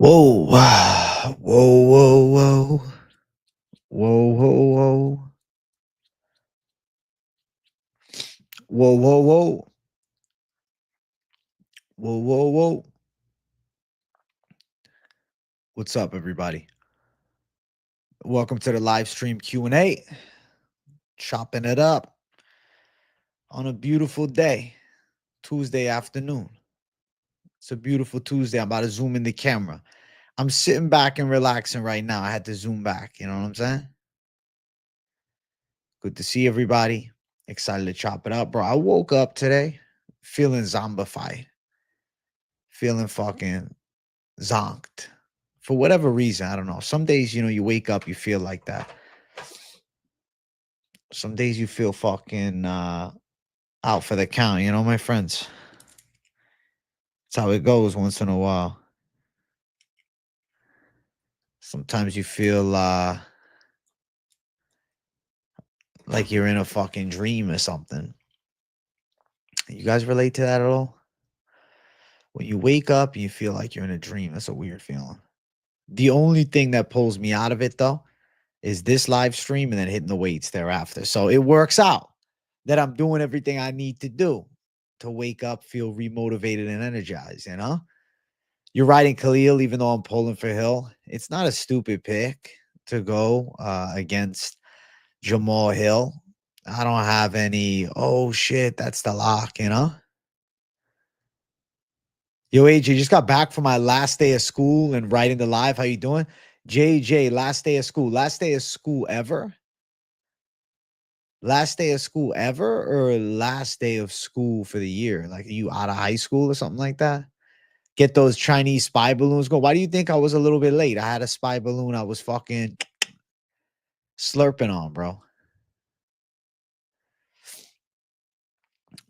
Whoa, whoa, whoa, whoa, whoa, whoa, whoa, whoa, whoa, whoa, whoa, whoa. What's up, everybody? Welcome to the live stream Q&A. Chopping it up on a beautiful day, Tuesday afternoon. It's a beautiful Tuesday. I'm about to zoom in the camera. I'm sitting back and relaxing right now. I had to zoom back. You know what I'm saying? Good to see everybody. Excited to chop it up, bro. I woke up today feeling zombified, feeling fucking zonked. For whatever reason, I don't know. Some days, you wake up, you feel like that. Some days you feel fucking out for the count, my friends. That's how it goes once in a while. Sometimes you feel like you're in a fucking dream or something. You guys relate to that at all? When you wake up and you feel like you're in a dream, that's a weird feeling. The only thing that pulls me out of it, though, is this live stream and then hitting the weights thereafter. So it works out that I'm doing everything I need to do to wake up, feel remotivated and energized, You're riding Khalil, even though I'm pulling for Hill. It's not a stupid pick to go against Jamal Hill. I don't have any, oh shit, that's the lock, Yo, AJ, just got back from my last day of school and writing the live. How you doing? JJ, last day of school. Last day of school ever? Last day of school ever or last day of school for the year? Like, are you out of high school or something like that? Get those Chinese spy balloons going. Why do you think I was a little bit late? I had a spy balloon I was fucking slurping on, bro.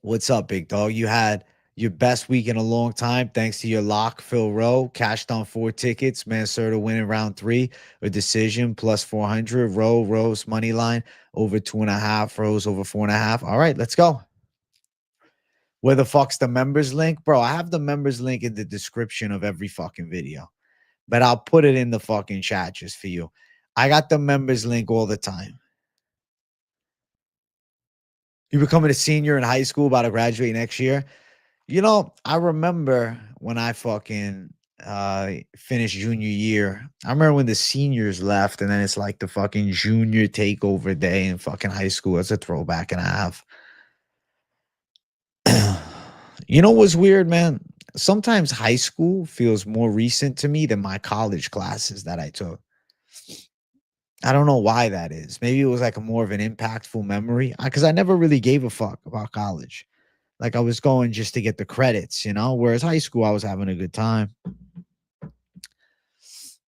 What's up, big dog? You had your best week in a long time thanks to your lock, Phil Rowe. Cashed on 4 tickets. Mansur winning round 3. A decision plus 400. Rose, Moneyline over 2.5. Rose over 4.5. All right, let's go. Where the fuck's the members link? Bro, I have the members link in the description of every fucking video. But I'll put it in the fucking chat just for you. I got the members link all the time. You becoming a senior in high school, about to graduate next year? I remember when I fucking finished junior year. I remember when the seniors left, and then it's like the fucking junior takeover day in fucking high school. That's a throwback and a half. You know what's weird, man? Sometimes high school feels more recent to me than my college classes that I took. I don't know why that is. Maybe it was like a more of an impactful memory because I never really gave a fuck about college. Like I was going just to get the credits, whereas high school, I was having a good time.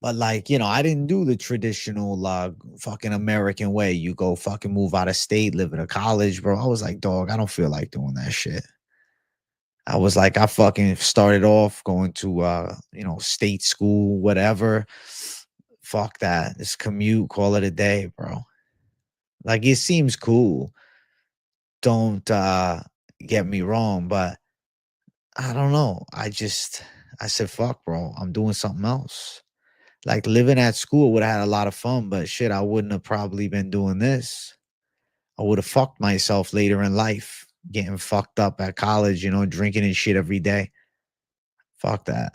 But like, I didn't do the traditional fucking American way. You go fucking move out of state, live in a college, bro. I was like, dog, I don't feel like doing that shit. I was like, I fucking started off going to state school, whatever. Fuck that. This commute, call it a day, bro. Like it seems cool. Don't get me wrong, but I don't know. I said, fuck, bro. I'm doing something else. Like living at school would have had a lot of fun, but shit, I wouldn't have probably been doing this. I would have fucked myself later in life, getting fucked up at college, drinking and shit every day. Fuck that.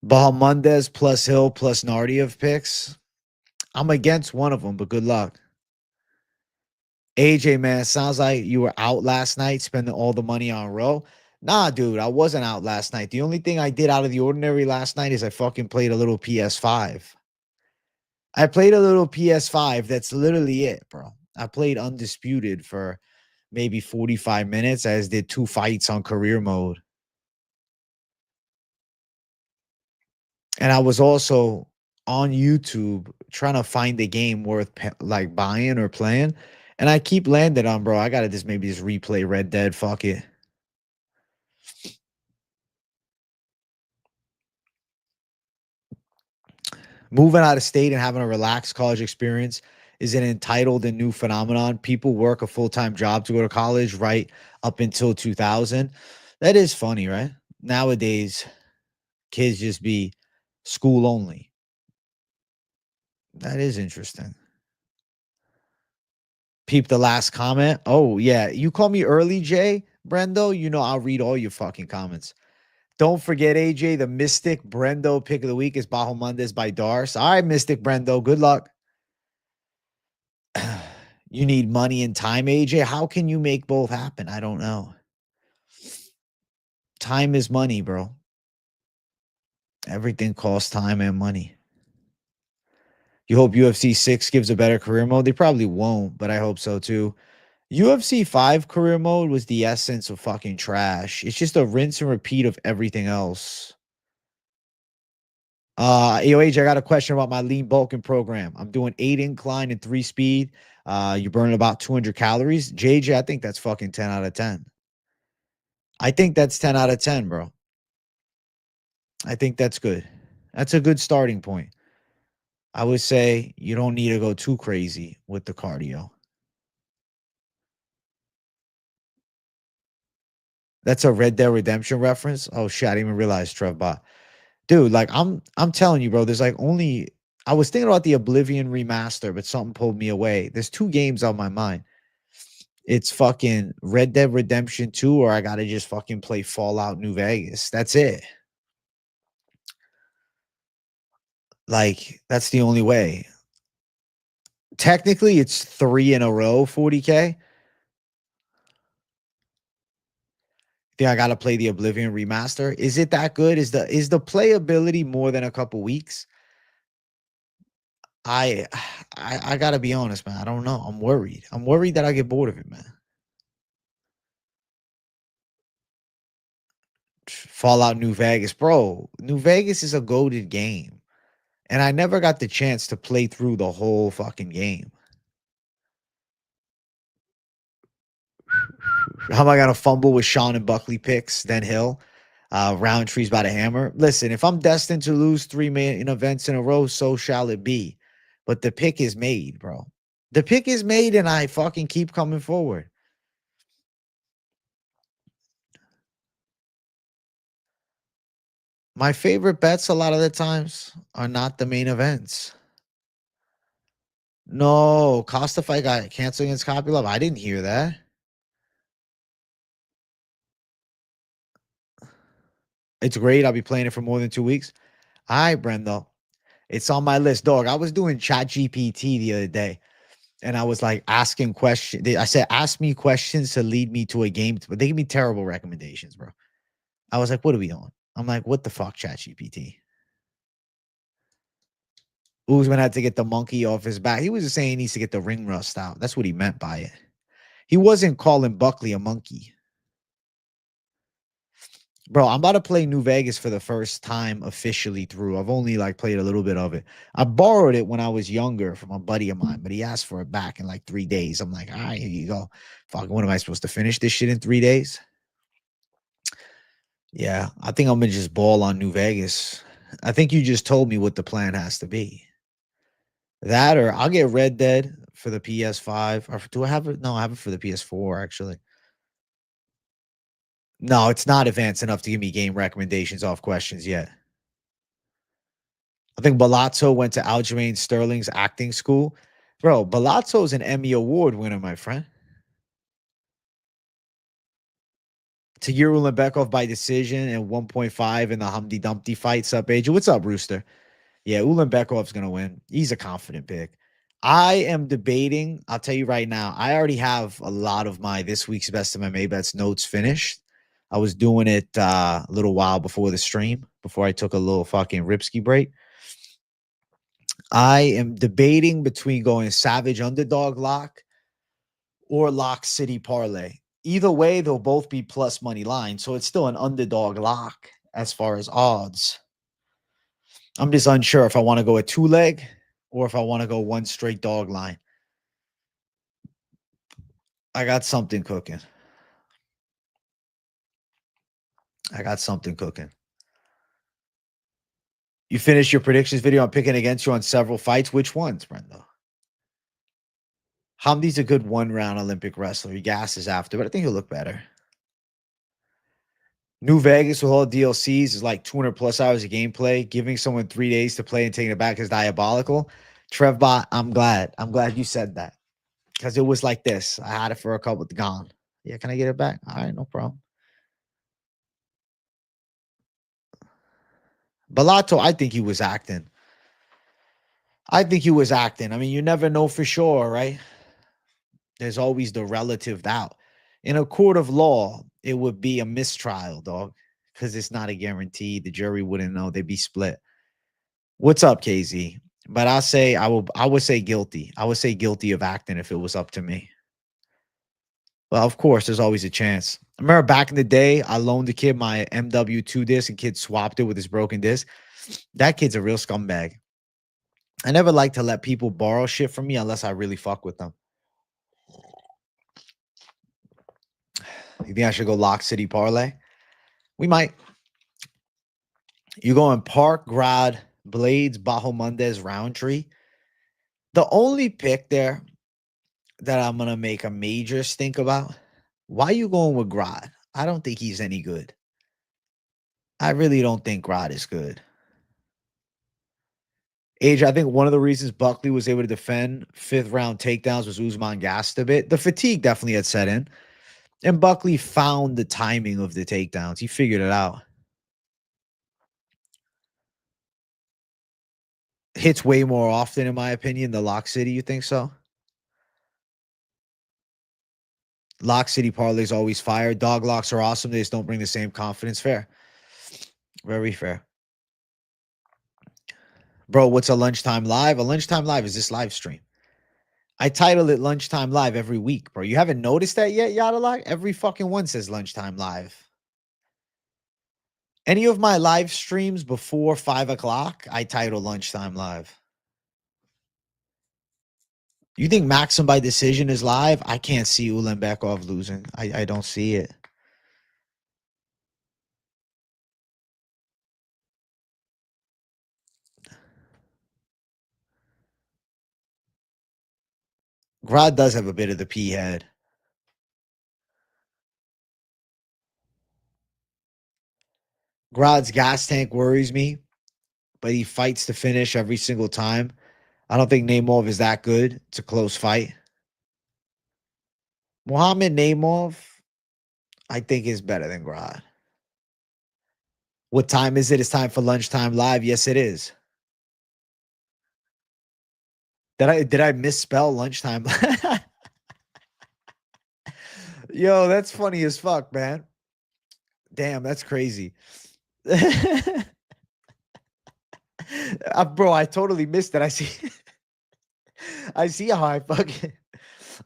Bahamundes plus Hill plus Nardiev picks. I'm against one of them, but good luck. AJ, man, sounds like you were out last night spending all the money on Row. Nah, dude, I wasn't out last night. The only thing I did out of the ordinary last night is I fucking played a little PS5. I played a little PS5. That's literally it, bro. I played Undisputed for maybe 45 minutes. I just did 2 fights on career mode. And I was also on YouTube trying to find a game worth like buying or playing. And I keep landing on, bro, I got to maybe just replay Red Dead. Fuck it. Moving out of state and having a relaxed college experience is an entitled and new phenomenon. People work a full-time job to go to college right up until 2000. That is funny, right? Nowadays, kids just be school only. That is interesting. Peep the last comment. Oh, yeah. You call me early, Jay, Brendo. You know I'll read all your fucking comments. Don't forget, AJ, the Mystic Brendo pick of the week is Bajo Mondays by Dars. All right, Mystic Brendo. Good luck. You need money and time, AJ. How can you make both happen? I don't know. Time is money, bro. Everything costs time and money. You hope UFC 6 gives a better career mode? They probably won't, but I hope so too. UFC 5 career mode was the essence of fucking trash. It's just a rinse and repeat of everything else. AOH, I got a question about my lean bulking program. I'm doing 8 incline and 3 speed. You're burning about 200 calories. JJ, I think that's fucking 10 out of 10. I think that's 10 out of 10, bro. I think that's good. That's a good starting point. I would say you don't need to go too crazy with the cardio. That's a Red Dead Redemption reference. Oh shit, I didn't even realize Trev bot. Dude, like I'm telling you, bro, there's like only I was thinking about the Oblivion remaster, but something pulled me away. There's 2 games on my mind. It's fucking Red Dead Redemption 2, or I gotta just fucking play Fallout New Vegas. That's it. Like, that's the only way. Technically, it's 3 in a row, 40K. Think I gotta play the Oblivion remaster. Is it that good? Is the playability more than a couple weeks? I I gotta be honest, man. I don't know. I'm worried. I'm worried that I get bored of it, man. Fallout New Vegas, bro. New Vegas is a goated game. And I never got the chance to play through the whole fucking game. How am I gonna fumble with Sean and Buckley picks, then Hill? Roundtree's by the hammer. Listen, if I'm destined to lose 3 main events in a row, so shall it be. But the pick is made, bro. The pick is made, and I fucking keep coming forward. My favorite bets a lot of the times are not the main events. No, Costa fight got canceled against Kopylov. I didn't hear that. It's great. I'll be playing it for more than 2 weeks. All right, Brendo. It's on my list, dog. I was doing Chat GPT the other day, and I was like asking questions. I said, ask me questions to lead me to a game, but they give me terrible recommendations, bro. I was like, what are we doing? I'm like, what the fuck, Chat GPT? Usman had to get the monkey off his back. He was just saying he needs to get the ring rust out. That's what he meant by it. He wasn't calling Buckley a monkey. Bro, I'm about to play New Vegas for the first time officially through. I've only like played a little bit of it. I borrowed it when I was younger from a buddy of mine, but he asked for it back in like 3 days. I'm like, all right, here you go. Fuck, what am I supposed to finish this shit in 3 days? Yeah, I think I'm gonna just ball on New Vegas. I think you just told me what the plan has to be. That or I'll get Red Dead for the PS5. Or do I have it? No, I have it for the PS4 actually. No, it's not advanced enough to give me game recommendations off questions yet. I think Balazzo went to Aljamain Sterling's acting school. Bro, Balazzo's an Emmy Award winner, my friend. Tagir Ulanbekov by decision and 1.5 in the Humpty Dumpty fight. Sup, AJ? What's up, Rooster? Yeah, Ulanbekov's going to win. He's a confident pick. I am debating. I'll tell you right now, I already have a lot of my this week's best MMA bets notes finished. I was doing it a little while before the stream, before I took a little fucking Ripsky break. I am debating between going Savage Underdog Lock or Lock City Parlay. Either way, they'll both be plus money line. So it's still an underdog lock as far as odds. I'm just unsure if I want to go a 2-leg or if I want to go one straight dog line. I got something cooking. I got something cooking. You finished your predictions video. I'm picking against you on several fights. Which ones, Brendo? Hamdi's a good 1-round Olympic wrestler. He gasses after, but I think he'll look better. New Vegas with all DLCs is like 200 plus hours of gameplay. Giving someone 3 days to play and taking it back is diabolical. Trevbot, I'm glad. I'm glad you said that. Because it was like this. I had it for a couple gone. Yeah, can I get it back? All right, no problem. Balato, I think he was acting. I think he was acting. I mean, you never know for sure, right? There's always the relative doubt. In a court of law, it would be a mistrial, dog, because it's not a guarantee. The jury wouldn't know. They'd be split. What's up, KZ? But I would say guilty. I would say guilty of acting if it was up to me. Well, of course, there's always a chance. I remember back in the day, I loaned a kid my MW2 disc and kid swapped it with his broken disc. That kid's a real scumbag. I never like to let people borrow shit from me unless I really fuck with them. You think I should go Lock City Parlay? We might. You go in Park, Grad, Blades, Bajo Mundez, Roundtree. The only pick there that I'm going to make a major stink about, why you going with Grad? I don't think he's any good. I really don't think Grad is good. Age, I think one of the reasons Buckley was able to defend fifth round takedowns was Usman gassed a bit. The fatigue definitely had set in. And Buckley found the timing of the takedowns. He figured it out. Hits way more often, in my opinion, the Lock City. You think so? Lock City parlays always fire. Dog locks are awesome. They just don't bring the same confidence. Fair. Very fair. Bro, what's a lunchtime live? A lunchtime live is this live stream. I title it Lunchtime Live every week, bro. You haven't noticed that yet, Yadalak? Every fucking one says Lunchtime Live. Any of my live streams before 5 o'clock, I title Lunchtime Live. You think Maxim by decision is live? I can't see Ulanbekov losing. I don't see it. Grad does have a bit of the pea head. Grad's gas tank worries me, but he fights to finish every single time. I don't think Naimov is that good. It's a close fight. Mohammed Naimov, I think, is better than Grad. What time is it? It's time for Lunchtime Live. Yes, it is. Did I misspell lunchtime? Yo, that's funny as fuck, man. Damn, that's crazy. Bro, I totally missed it. I see. I see how I fucking.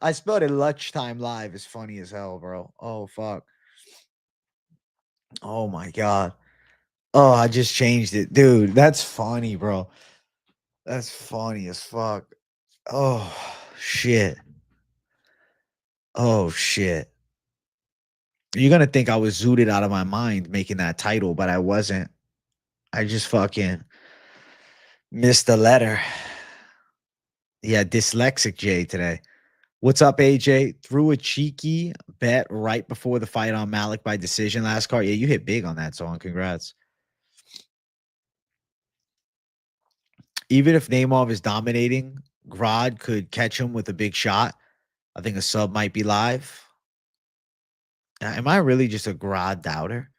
I spelled it lunchtime live. It's funny as hell, bro. Oh fuck. Oh my god. Oh, I just changed it, dude. That's funny, bro. That's funny as fuck. Oh shit. Oh shit. You're gonna think I was zooted out of my mind making that title, but I wasn't. I just fucking missed the letter. Yeah, dyslexic Jay today. What's up, AJ? Threw a cheeky bet right before the fight on Malik by decision last card. Yeah, you hit big on that song. Congrats. Even if Naimov is dominating, Grod could catch him with a big shot. I think a sub might be live. Am I really just a Grod doubter?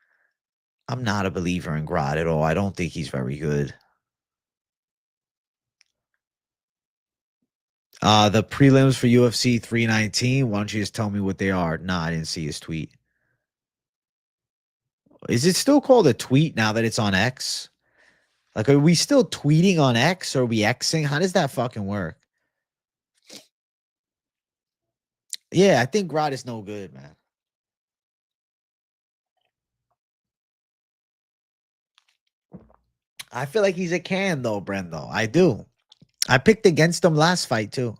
I'm not a believer in Grod at all. I don't think he's very good. The prelims for UFC 319. Why don't you just tell me what they are? Nah, I didn't see his tweet. Is it still called a tweet now that it's on X? Like, are we still tweeting on X or are we Xing? How does that fucking work? Yeah, I think Grod is no good, man. I feel like he's a can though, Brendo. I do. I picked against him last fight too.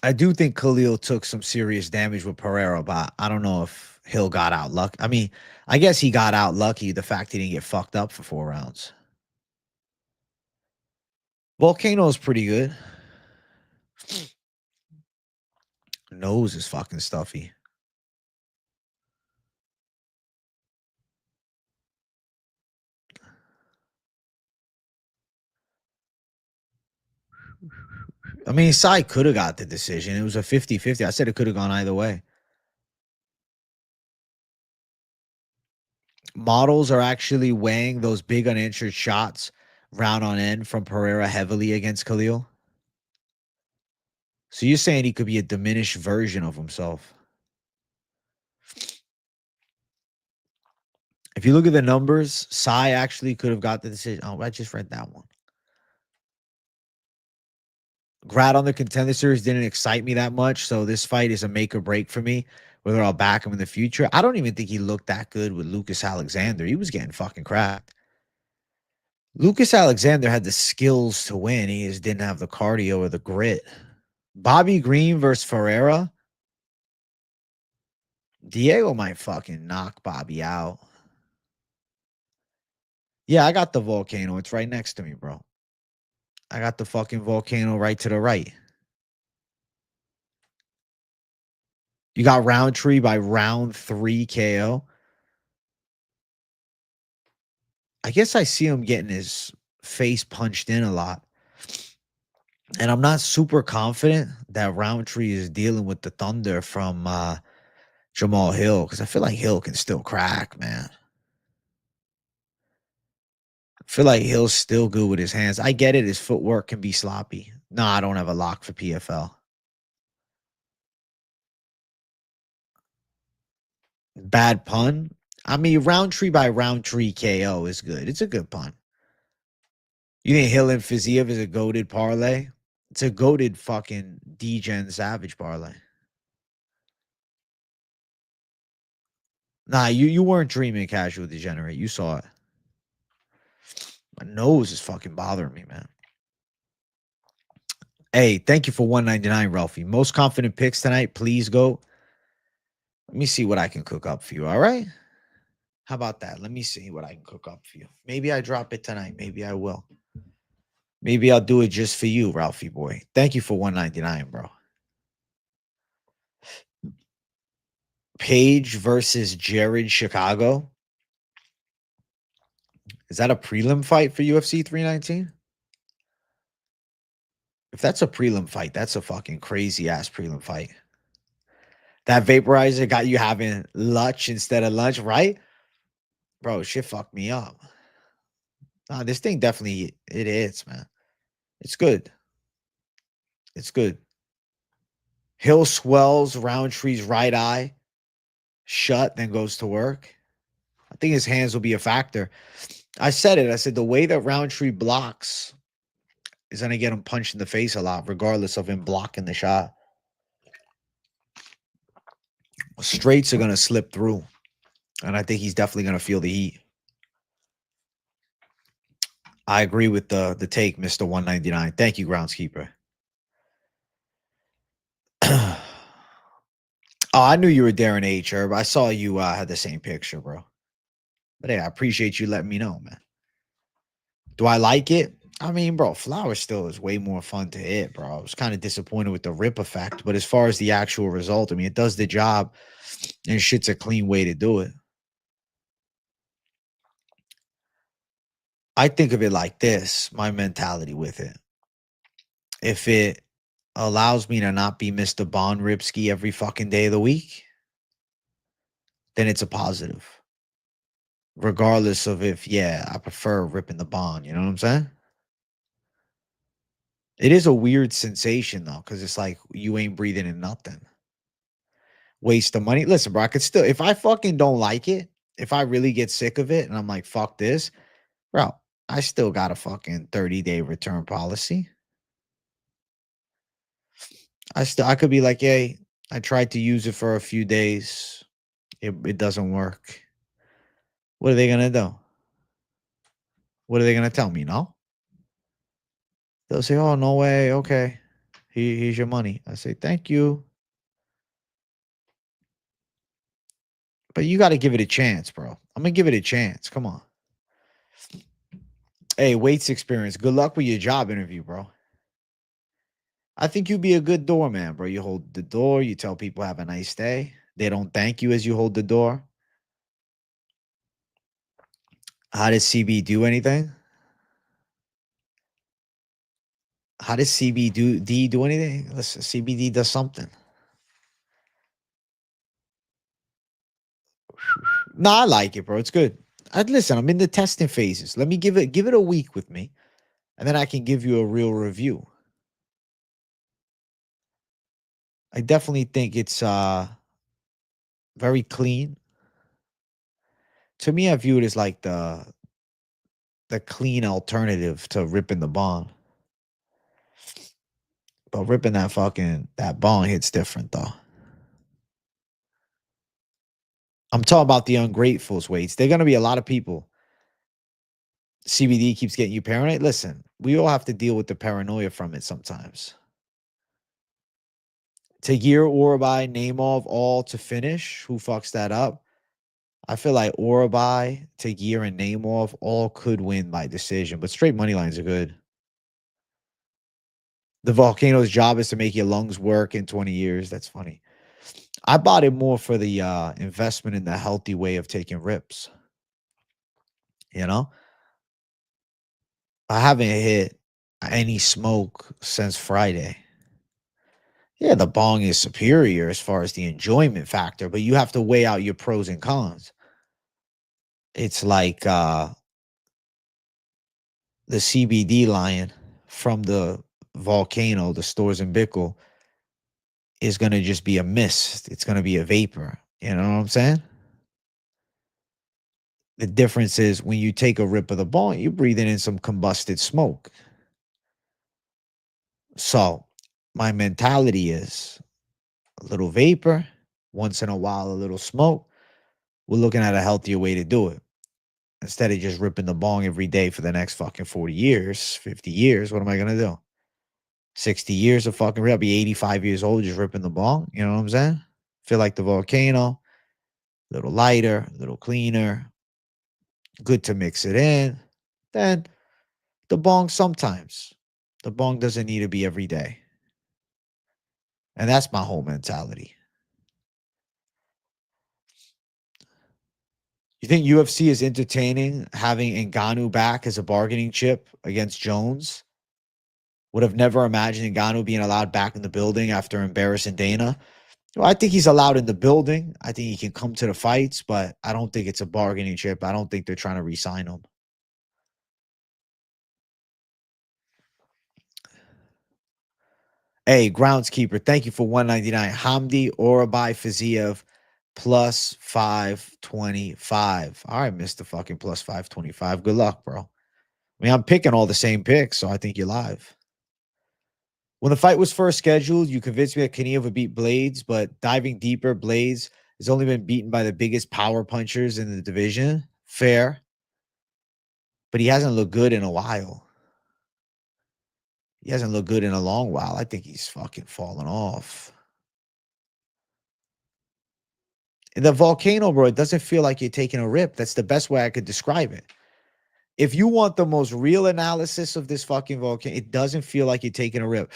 I do think Khalil took some serious damage with Pereira, but I don't know if Hill got out lucky. I mean, I guess he got out lucky. The fact he didn't get fucked up for 4 rounds. Volcano is pretty good. nose is fucking stuffy. I mean, Sai could have got the decision. It was a 50-50. I said it could have gone either way. Models are actually weighing those big unanswered shots round on end from Pereira heavily against Khalil. So you're saying he could be a diminished version of himself. If you look at the numbers, Sai actually could have got the decision. Oh, I just read that one. Grad on the Contender Series didn't excite me that much, so this fight is a make or break for me, whether I'll back him in the future. I don't even think he looked that good with Lucas Alexander. He was getting fucking cracked. Lucas Alexander had the skills to win. He just didn't have the cardio or the grit. Bobby Green versus Ferreira. Diego might fucking knock Bobby out. Yeah, I got the volcano. It's right next to me, bro. I got the fucking volcano right to the right. You got Roundtree by round 3 KO. I guess I see him getting his face punched in a lot. And I'm not super confident that Roundtree is dealing with the thunder from Jamal Hill, because I feel like Hill can still crack, man. I feel like Hill's still good with his hands. I get it. His footwork can be sloppy. No, I don't have a lock for PFL. Bad pun. I mean, Roundtree by Roundtree KO is good. It's a good pun. You think Hill and Fiziev is a goated parlay? It's a goated fucking D-Gen Savage parlay. Nah, you weren't dreaming, Casual Degenerate. You saw it. My nose is fucking bothering me, man. Hey, thank you for 199, Ralphie. Most confident picks tonight. Please go. Let me see what I can cook up for you. All right. How about that? Let me see what I can cook up for you. Maybe I drop it tonight. Maybe I will. Maybe I'll do it just for you, Ralphie boy. Thank you for 199, bro. Page versus Jared Chicago. Is that a prelim fight for UFC 319? If that's a prelim fight, that's a fucking crazy ass prelim fight. That vaporizer got you having lunch instead of lunch, right? Bro, shit fucked me up. Nah, this thing definitely, it is, man. It's good. It's good. Hill swells Roundtree's right eye shut, then goes to work. I think his hands will be a factor. I said it. I said the way that Roundtree blocks is going to get him punched in the face a lot, regardless of him blocking the shot. Straights are going to slip through, and I think he's definitely going to feel the heat. I agree with the take, Mr. 199. Thank you, groundskeeper. Oh, I knew you were Darren H. Herb. I saw you had the same picture, bro. But hey, I appreciate you letting me know, man. Do I like it? I mean, bro, Flower still is way more fun to hit, bro. I was kind of disappointed with the rip effect, but as far as the actual result, I mean, it does the job, and shit's a clean way to do it. I think of it like this, my mentality with it. If it allows me to not be Mr. Bond Ripsky every fucking day of the week, then it's a positive. Regardless of if, yeah, I prefer ripping the Bond, you know what I'm saying? It is a weird sensation, though, because it's like you ain't breathing in nothing. Waste of money. Listen, bro, I could still, if I fucking don't like it, if I really get sick of it and I'm like, fuck this, bro, I still got a fucking 30-day return policy. I could be like, hey, I tried to use it for a few days. It doesn't work. What are they gonna do? What are they gonna tell me? No? They'll say, oh, no way. Okay. Here's your money. I say, thank you. But you got to give it a chance, bro. I'm gonna give it a chance. Come on. Hey, weights experience. Good luck with your job interview, bro. I think you'd be a good doorman, bro. You hold the door, you tell people have a nice day. They don't thank you as you hold the door. How does CB do anything? How does CBD do anything? Listen, CBD does something. No, I like it, bro. It's good. Listen, I'm in the testing phases. Let me give it a week with me, and then I can give you a real review. I definitely think it's very clean. To me, I view it as like the clean alternative to ripping the bong. But ripping that bong hits different though. I'm talking about the ungratefuls, Waits. They're gonna be a lot of people. CBD keeps getting you paranoid. Listen, we all have to deal with the paranoia from it sometimes. Tagir, Urabai, Naimov, all to finish. Who fucks that up? I feel like Urabai, Tagir, and Naimov all could win by decision, but straight money lines are good. The Volcano's job is to make your lungs work in 20 years. That's funny. I bought it more for the investment in the healthy way of taking rips. You know, I haven't hit any smoke since Friday. Yeah, the bong is superior as far as the enjoyment factor, but you have to weigh out your pros and cons. It's like the CBD line from the volcano, the stores in Bickle, is going to just be a mist. It's going to be a vapor. You know what I'm saying? The difference is when you take a rip of the bong, you're breathing in some combusted smoke. So my mentality is a little vapor, once in a while, a little smoke. We're looking at a healthier way to do it. Instead of just ripping the bong every day for the next fucking 40 years, 50 years, what am I going to do? 60 years of fucking rip. I'll be 85 years old just ripping the bong. You know what I'm saying? Feel like the volcano, a little lighter, a little cleaner, good to mix it in. Then the bong sometimes. The bong doesn't need to be every day. And that's my whole mentality. You think UFC is entertaining having Ngannou back as a bargaining chip against Jones? Would have never imagined Ngannou being allowed back in the building after embarrassing Dana. Well, I think he's allowed in the building. I think he can come to the fights, but I don't think it's a bargaining chip. I don't think they're trying to re-sign him. Hey, groundskeeper, thank you for 199. Hamdi Orabai Fiziev plus 525. All right, Mr. Fucking plus 525. Good luck, bro. I mean, I'm picking all the same picks, so I think you're live. When the fight was first scheduled, you convinced me that Kniev would beat Blades, but diving deeper, Blades has only been beaten by the biggest power punchers in the division. Fair. But he hasn't looked good in a while. He hasn't looked good in a long while. I think he's fucking fallen off. The volcano, bro, it doesn't feel like you're taking a rip. That's the best way I could describe it. If you want the most real analysis of this fucking volcano, it doesn't feel like you're taking a rip.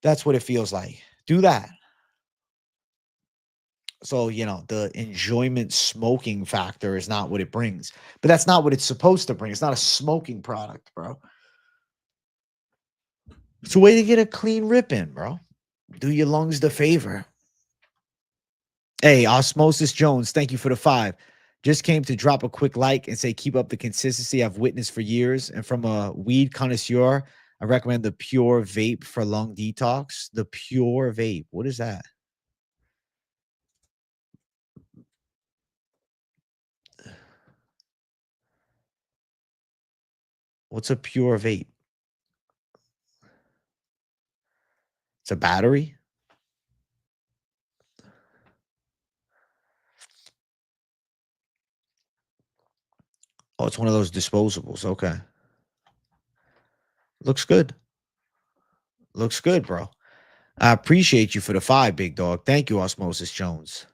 That's what it feels like. Do that. So, you know, the enjoyment smoking factor is not what it brings. But that's not what it's supposed to bring. It's not a smoking product, bro. It's a way to get a clean rip in, bro. Do your lungs the favor. Hey, Osmosis Jones, thank you for the 5. Just came to drop a quick like and say keep up the consistency I've witnessed for years. And from a weed connoisseur, I recommend the Pure Vape for lung detox. The Pure Vape. What is that? What's a Pure Vape? It's a battery? Oh, it's one of those disposables. Okay. Looks good. Looks good, bro. I appreciate you for the 5, big dog. Thank you, Osmosis Jones.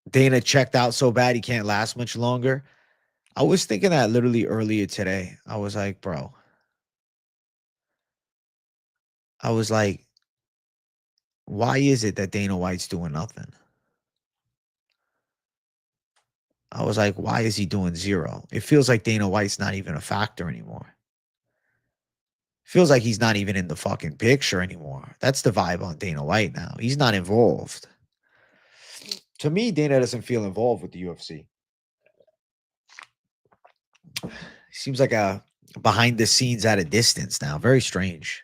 Dana checked out so bad he can't last much longer. I was thinking that literally earlier today. I was like, bro, I was like, why is it that Dana White's doing nothing? I was like, why is he doing zero? It feels like Dana White's not even a factor anymore. Feels like he's not even in the fucking picture anymore. That's the vibe on Dana White now. He's not involved. To me, Dana doesn't feel involved with the UFC. Seems like a behind the scenes at a distance now. Very strange.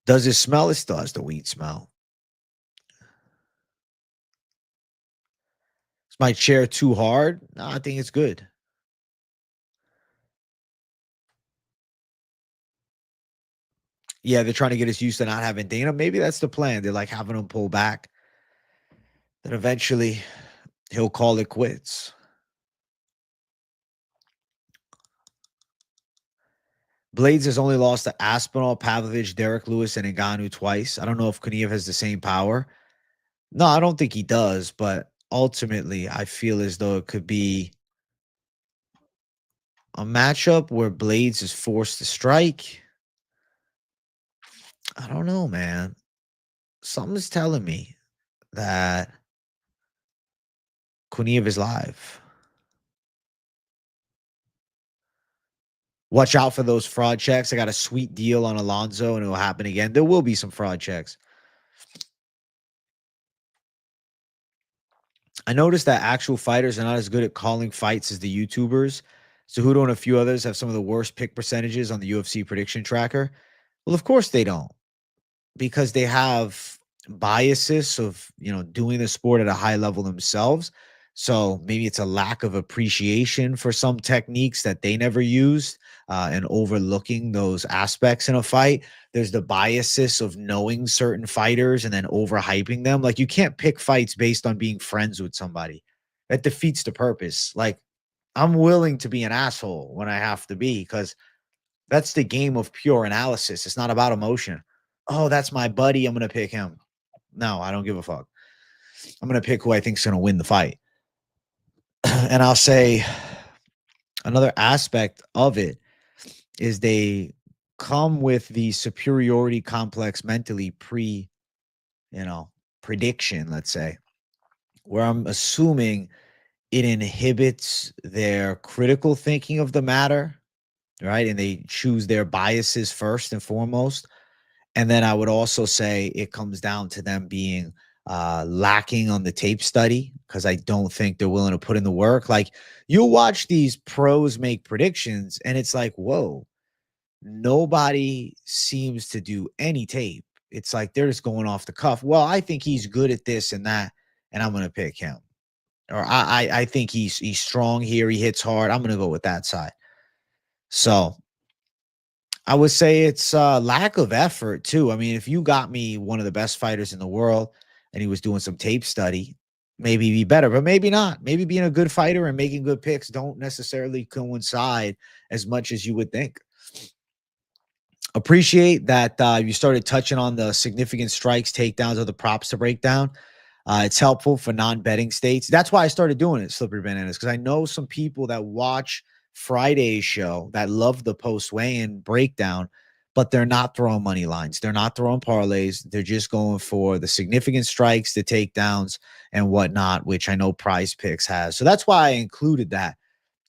Does it smell? It still has the weed smell. Is my chair too hard? No, I think it's good. Yeah, they're trying to get us used to not having Dana. Maybe that's the plan. They're like having him pull back. Then eventually he'll call it quits. Blades has only lost to Aspinall, Pavlovich, Derek Lewis, and Ngannou twice. I don't know if Kuniev has the same power. No, I don't think he does, but ultimately, I feel as though it could be a matchup where Blades is forced to strike. I don't know, man. Something's telling me that Kuniev is live. Watch out for those fraud checks. I got a sweet deal on Alonzo, and it will happen again. There will be some fraud checks. I noticed that actual fighters are not as good at calling fights as the YouTubers. Cejudo and a few others have some of the worst pick percentages on the UFC prediction tracker. Well, of course they don't, because they have biases of, doing the sport at a high level themselves. So maybe it's a lack of appreciation for some techniques that they never used, and overlooking those aspects in a fight. There's the biases of knowing certain fighters and then overhyping them. Like, you can't pick fights based on being friends with somebody. That defeats the purpose. Like, I'm willing to be an asshole when I have to be, because that's the game of pure analysis. It's not about emotion. Oh, that's my buddy. I'm going to pick him. No, I don't give a fuck. I'm going to pick who I think's going to win the fight. And I'll say another aspect of it is they come with the superiority complex mentally you know, prediction, let's say, where I'm assuming it inhibits their critical thinking of the matter, right? And they choose their biases first and foremost. And then I would also say it comes down to them being lacking on the tape study, because I don't think they're willing to put in the work. Like, you watch these pros make predictions, and it's like, whoa, nobody seems to do any tape. It's like they're just going off the cuff. Well, I think he's good at this and that, and I'm going to pick him. Or I think he's strong here. He hits hard. I'm going to go with that side. So I would say it's lack of effort too. I mean, if you got me one of the best fighters in the world and he was doing some tape study, maybe be better, but maybe not. Maybe being a good fighter and making good picks don't necessarily coincide as much as you would think. Appreciate that you started touching on the significant strikes, takedowns, of the props to break down. It's helpful for non-betting states. That's why I started doing it, Slippery Bananas, because I know some people that watch Friday's show that love the post-weigh-in breakdown, but they're not throwing money lines. They're not throwing parlays. They're just going for the significant strikes, the takedowns, and whatnot, which I know Prize Picks has. So that's why I included that,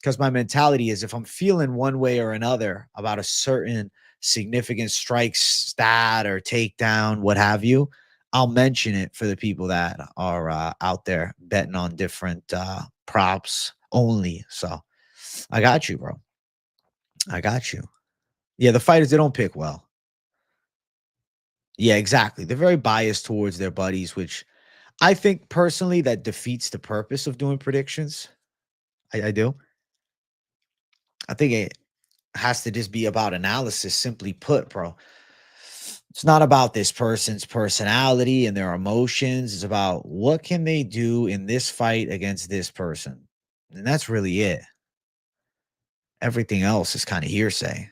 because my mentality is, if I'm feeling one way or another about a certain significant strike stat or takedown, what have you, I'll mention it for the people that are out there betting on different props only. So I got you, bro. I got you. Yeah, the fighters, they don't pick well. Yeah, exactly. They're very biased towards their buddies, which I think personally that defeats the purpose of doing predictions. I do. I think it has to just be about analysis, simply put, bro. It's not about this person's personality and their emotions. It's about what can they do in this fight against this person. And that's really it. Everything else is kind of hearsay.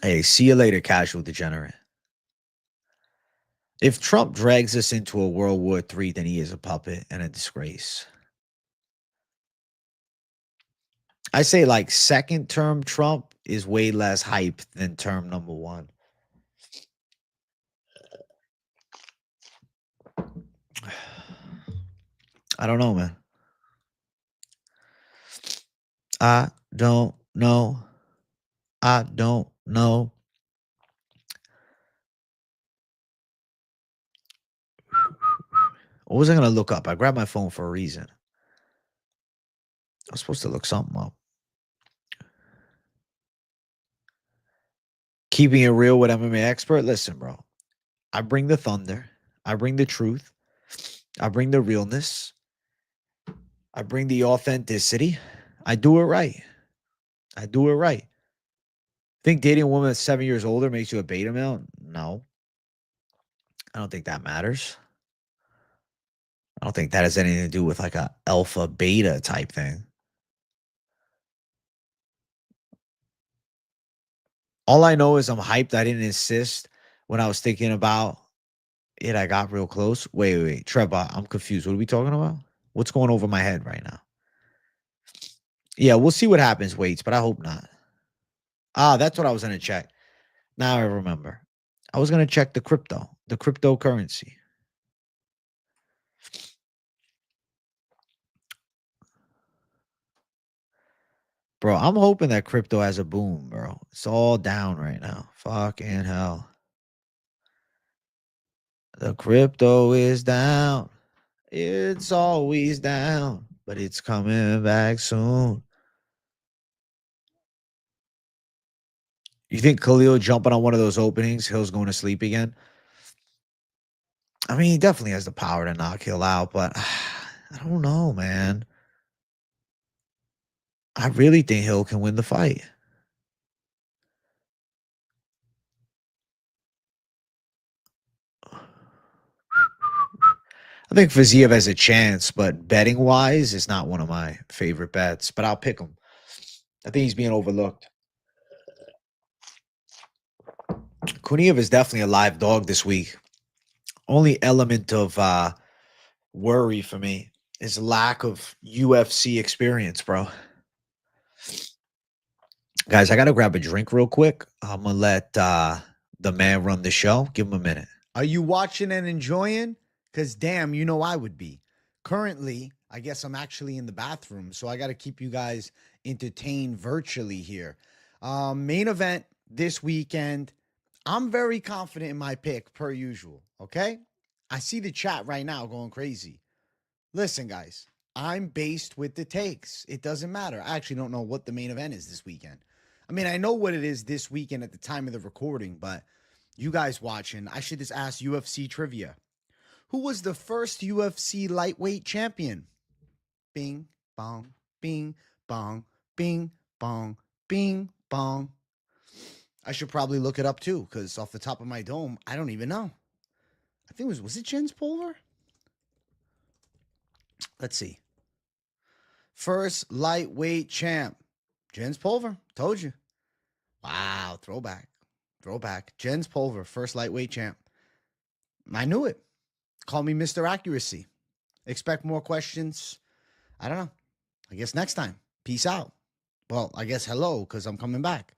Hey, see you later, casual degenerate. If Trump drags us into a World War III, then he is a puppet and a disgrace. I say like second term Trump is way less hype than term number one. I don't know, man. I don't know. I don't know. What was I going to look up? I grabbed my phone for a reason. I was supposed to look something up. Keeping it real with MMA expert. Listen, bro. I bring the thunder. I bring the truth. I bring the realness. I bring the authenticity. I do it right. I do it right. Think dating a woman that's 7 years older makes you a beta male? No. I don't think that matters. I don't think that has anything to do with like a alpha beta type thing. All I know is I'm hyped. I didn't insist when I was thinking about it. I got real close. Wait. Trevor, I'm confused. What are we talking about? What's going over my head right now? Yeah, we'll see what happens, Waits, but I hope not. Ah, that's what I was going to check. Now I remember. I was going to check the cryptocurrency. Bro, I'm hoping that crypto has a boom, bro. It's all down right now. Fucking hell. The crypto is down. It's always down, but it's coming back soon. You think Khalil jumping on one of those openings, Hill's going to sleep again? I mean, he definitely has the power to knock Hill out, but I don't know, man. I really think Hill can win the fight. I think Fiziev has a chance, but betting wise, it's not one of my favorite bets. But I'll pick him. I think he's being overlooked. Kuniev is definitely a live dog this week. Only element of worry for me is lack of UFC experience, bro. Guys, I gotta grab a drink real quick. I'm gonna let the man run the show. Give him a minute. Are you watching and enjoying? Because damn, you know I would be. Currently, I guess I'm actually in the bathroom, so I got to keep you guys entertained virtually here. Main event this weekend. I'm very confident in my pick, per usual. Okay? I see the chat right now going crazy. Listen, guys, I'm based with the takes. It doesn't matter. I actually don't know what the main event is this weekend. I mean, I know what it is this weekend at the time of the recording, but you guys watching, I should just ask UFC trivia. Who was the first UFC lightweight champion? Bing, bong, bing, bong, bing, bong, bing, bong. I should probably look it up too, because off the top of my dome, I don't even know. I think was it Jens Pulver? Let's see. First lightweight champ. Jens Pulver. Told you. Wow. Throwback. Throwback. Jens Pulver. First lightweight champ. I knew it. Call me Mr. Accuracy. Expect more questions. I don't know. I guess next time. Peace out. Well, I guess hello, because I'm coming back.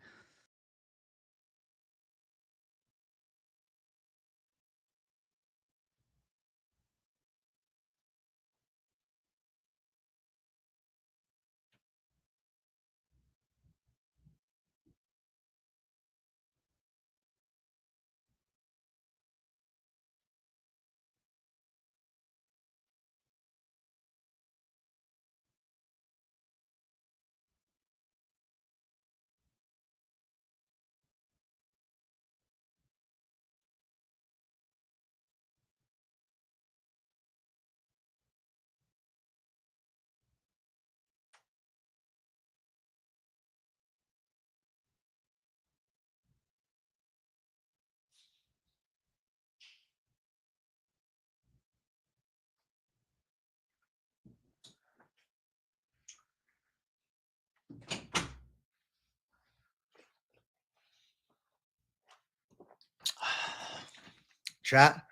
Chat.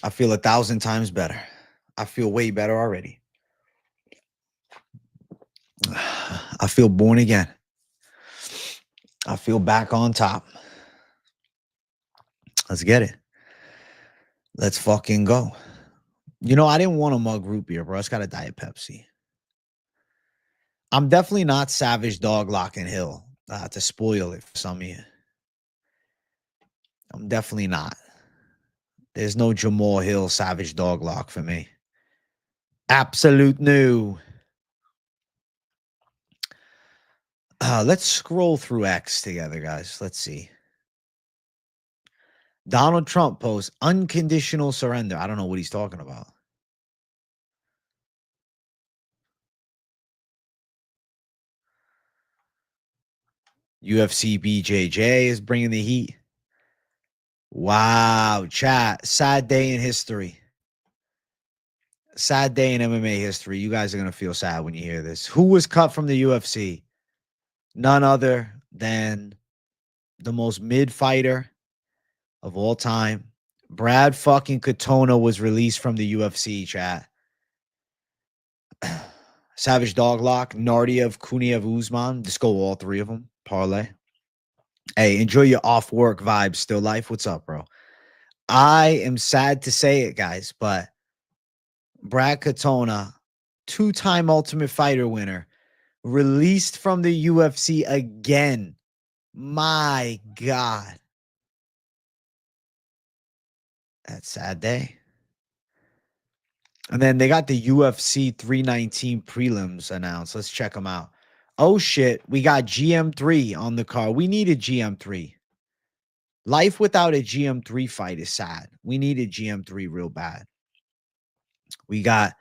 I feel 1,000 times better. I feel way better already. I feel born again. I feel back on top. Let's get it. Let's fucking go. You know, I didn't want a mug root beer, bro. It's got a Diet Pepsi. I'm definitely not Savage Dog Lock and Hill to spoil it for some of you. I'm definitely not. There's no Jamal Hill Savage Dog Lock for me. Absolute new. Let's scroll through X together, guys. Let's see. Donald Trump posts unconditional surrender. I don't know what he's talking about. UFC BJJ is bringing the heat. Wow, chat. Sad day in history. Sad day in MMA history. You guys are going to feel sad when you hear this. Who was cut from the UFC? None other than the most mid fighter of all time. Brad fucking Katona was released from the UFC, chat. Savage Doglock, Nardiev, Kuniev, Usman. Just go all three of them. Parlay. Hey, enjoy your off work vibes, Still Life. What's up, bro? I am sad to say it, guys, but Brad Katona, two-time Ultimate Fighter winner, released from the UFC again. My God. That's a sad day. And then they got the UFC 319 prelims announced. Let's check them out. Oh, shit. We got GM3 on the card. We needed GM3. Life without a GM3 fight is sad. We needed GM3 real bad. We got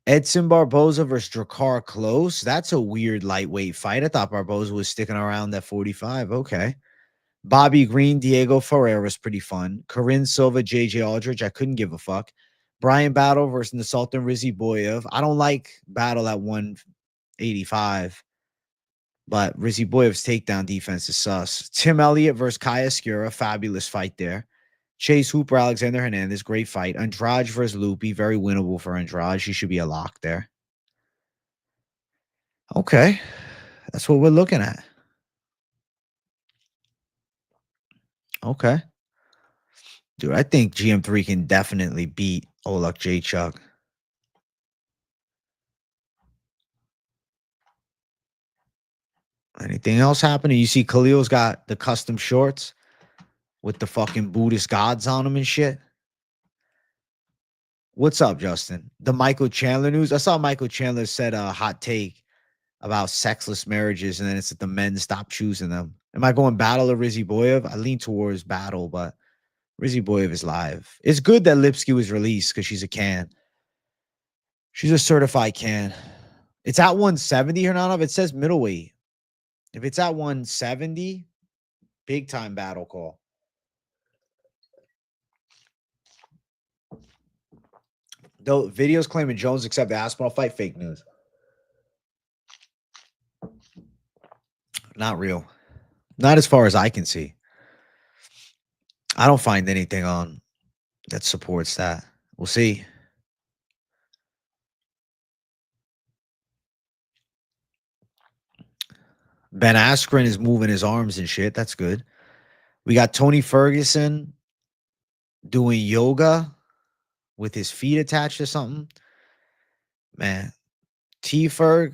Edson Barboza versus Drakkar Close. That's a weird lightweight fight. I thought Barboza was sticking around at 45. Okay. Bobby Green, Diego Ferreira is pretty fun. Corinne Silva, JJ Aldridge. I couldn't give a fuck. Brian Battle versus the Sultan Rizzy Boyev. I don't like Battle at 185, but Rizzy Boyev's takedown defense is sus. Tim Elliott versus Kaya Skura. Fabulous fight there. Chase Hooper, Alexander Hernandez. Great fight. Andrade versus Lupi. Very winnable for Andrade. She should be a lock there. Okay. That's what we're looking at. Okay. Dude, I think GM3 can definitely beat Olak J. Chuck. Anything else happening? You see Khalil's got the custom shorts with the fucking Buddhist gods on them and shit. What's up, Justin? The Michael Chandler news. I saw Michael Chandler said a hot take about sexless marriages, and then it's that the men stop choosing them. Am I going Battle or Rizzy Boyev? I lean towards Battle, but Rizzy Boyev is live. It's good that Lipsky was released because she's a can. She's a certified can. It's at 170, Hernanov. It says middleweight. If it's at 170, big time battle call. Though videos claiming Jones accept the Aspinall fight, fake news. Not real. Not as far as I can see. I don't find anything on that supports that. We'll see. Ben Askren is moving his arms and shit. That's good. We got Tony Ferguson doing yoga with his feet attached to something. Man, T-Ferg,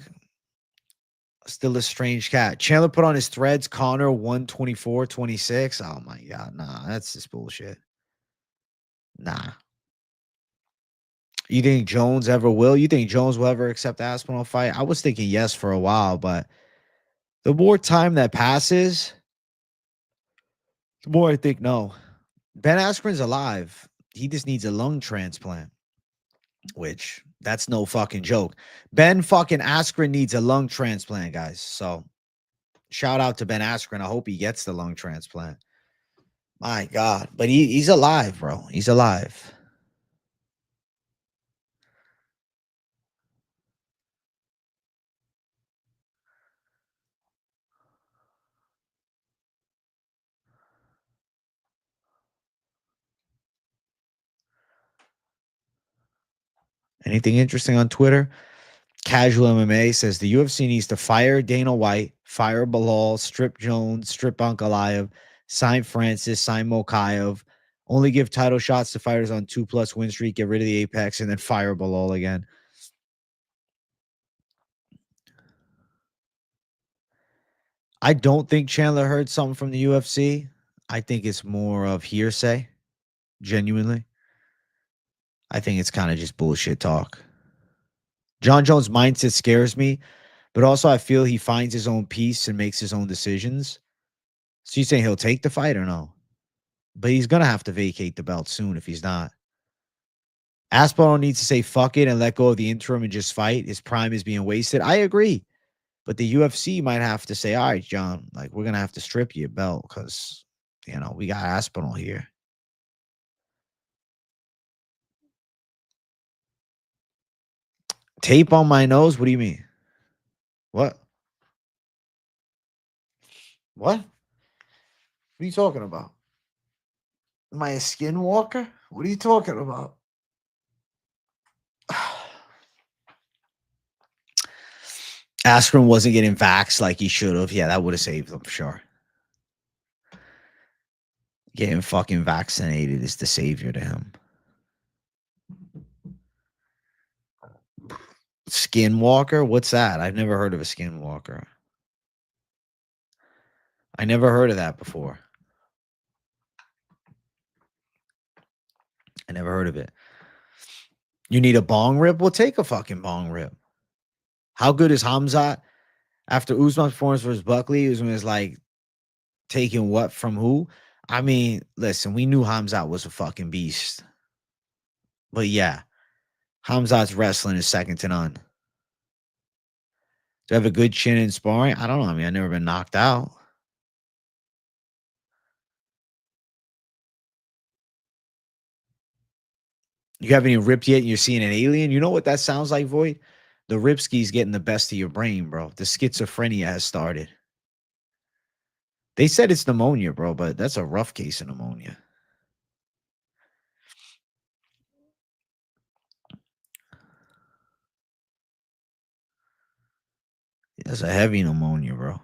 still a strange cat. Chandler put on his threads. Connor 124-26. Oh my God. Nah, that's just bullshit. Nah. You think Jones ever will? You think Jones will ever accept the Aspinall fight? I was thinking yes for a while, but the more time that passes, the more I think no. Ben Askren's alive. He just needs a lung transplant, which that's no fucking joke. Ben fucking Askren needs a lung transplant, guys. So shout out to Ben Askren. I hope he gets the lung transplant. My God. But he's alive, bro. He's alive. Anything interesting on Twitter? Casual MMA says the UFC needs to fire Dana White, fire Bilal, strip Jones, strip Ankalaev, sign Francis, sign Mokaev, only give title shots to fighters on 2+ win streak, get rid of the Apex, and then fire Bilal again. I don't think Chandler heard something from the UFC. I think it's more of hearsay, genuinely. I think it's kind of just bullshit talk. John Jones' mindset scares me, but also I feel he finds his own peace and makes his own decisions. So you saying he'll take the fight or no? But he's going to have to vacate the belt soon if he's not. Aspinall needs to say fuck it and let go of the interim and just fight. His prime is being wasted. I agree. But the UFC might have to say, all right, John, like we're going to have to strip you a belt because, we got Aspinall here. Tape on my nose? What do you mean? What? What? What are you talking about? Am I a skinwalker? What are you talking about? Askren wasn't getting vaxxed like he should have. Yeah, that would have saved him for sure. Getting fucking vaccinated is the savior to him. Skinwalker? What's that? I've never heard of a skinwalker. I never heard of that before. I never heard of it. You need a bong rip? We'll take a fucking bong rip. How good is Khamzat? After Usman's performance versus Buckley, Usman is like taking what from who? I mean, listen, we knew Khamzat was a fucking beast. But yeah, Khamzat's wrestling is second to none. Do I have a good chin in sparring? I don't know. I mean, I've never been knocked out. You haven't even ripped yet and you're seeing an alien? You know what that sounds like, Void? The Ripski's getting the best of your brain, bro. The schizophrenia has started. They said it's pneumonia, bro, but that's a rough case of pneumonia. That's a heavy pneumonia, bro.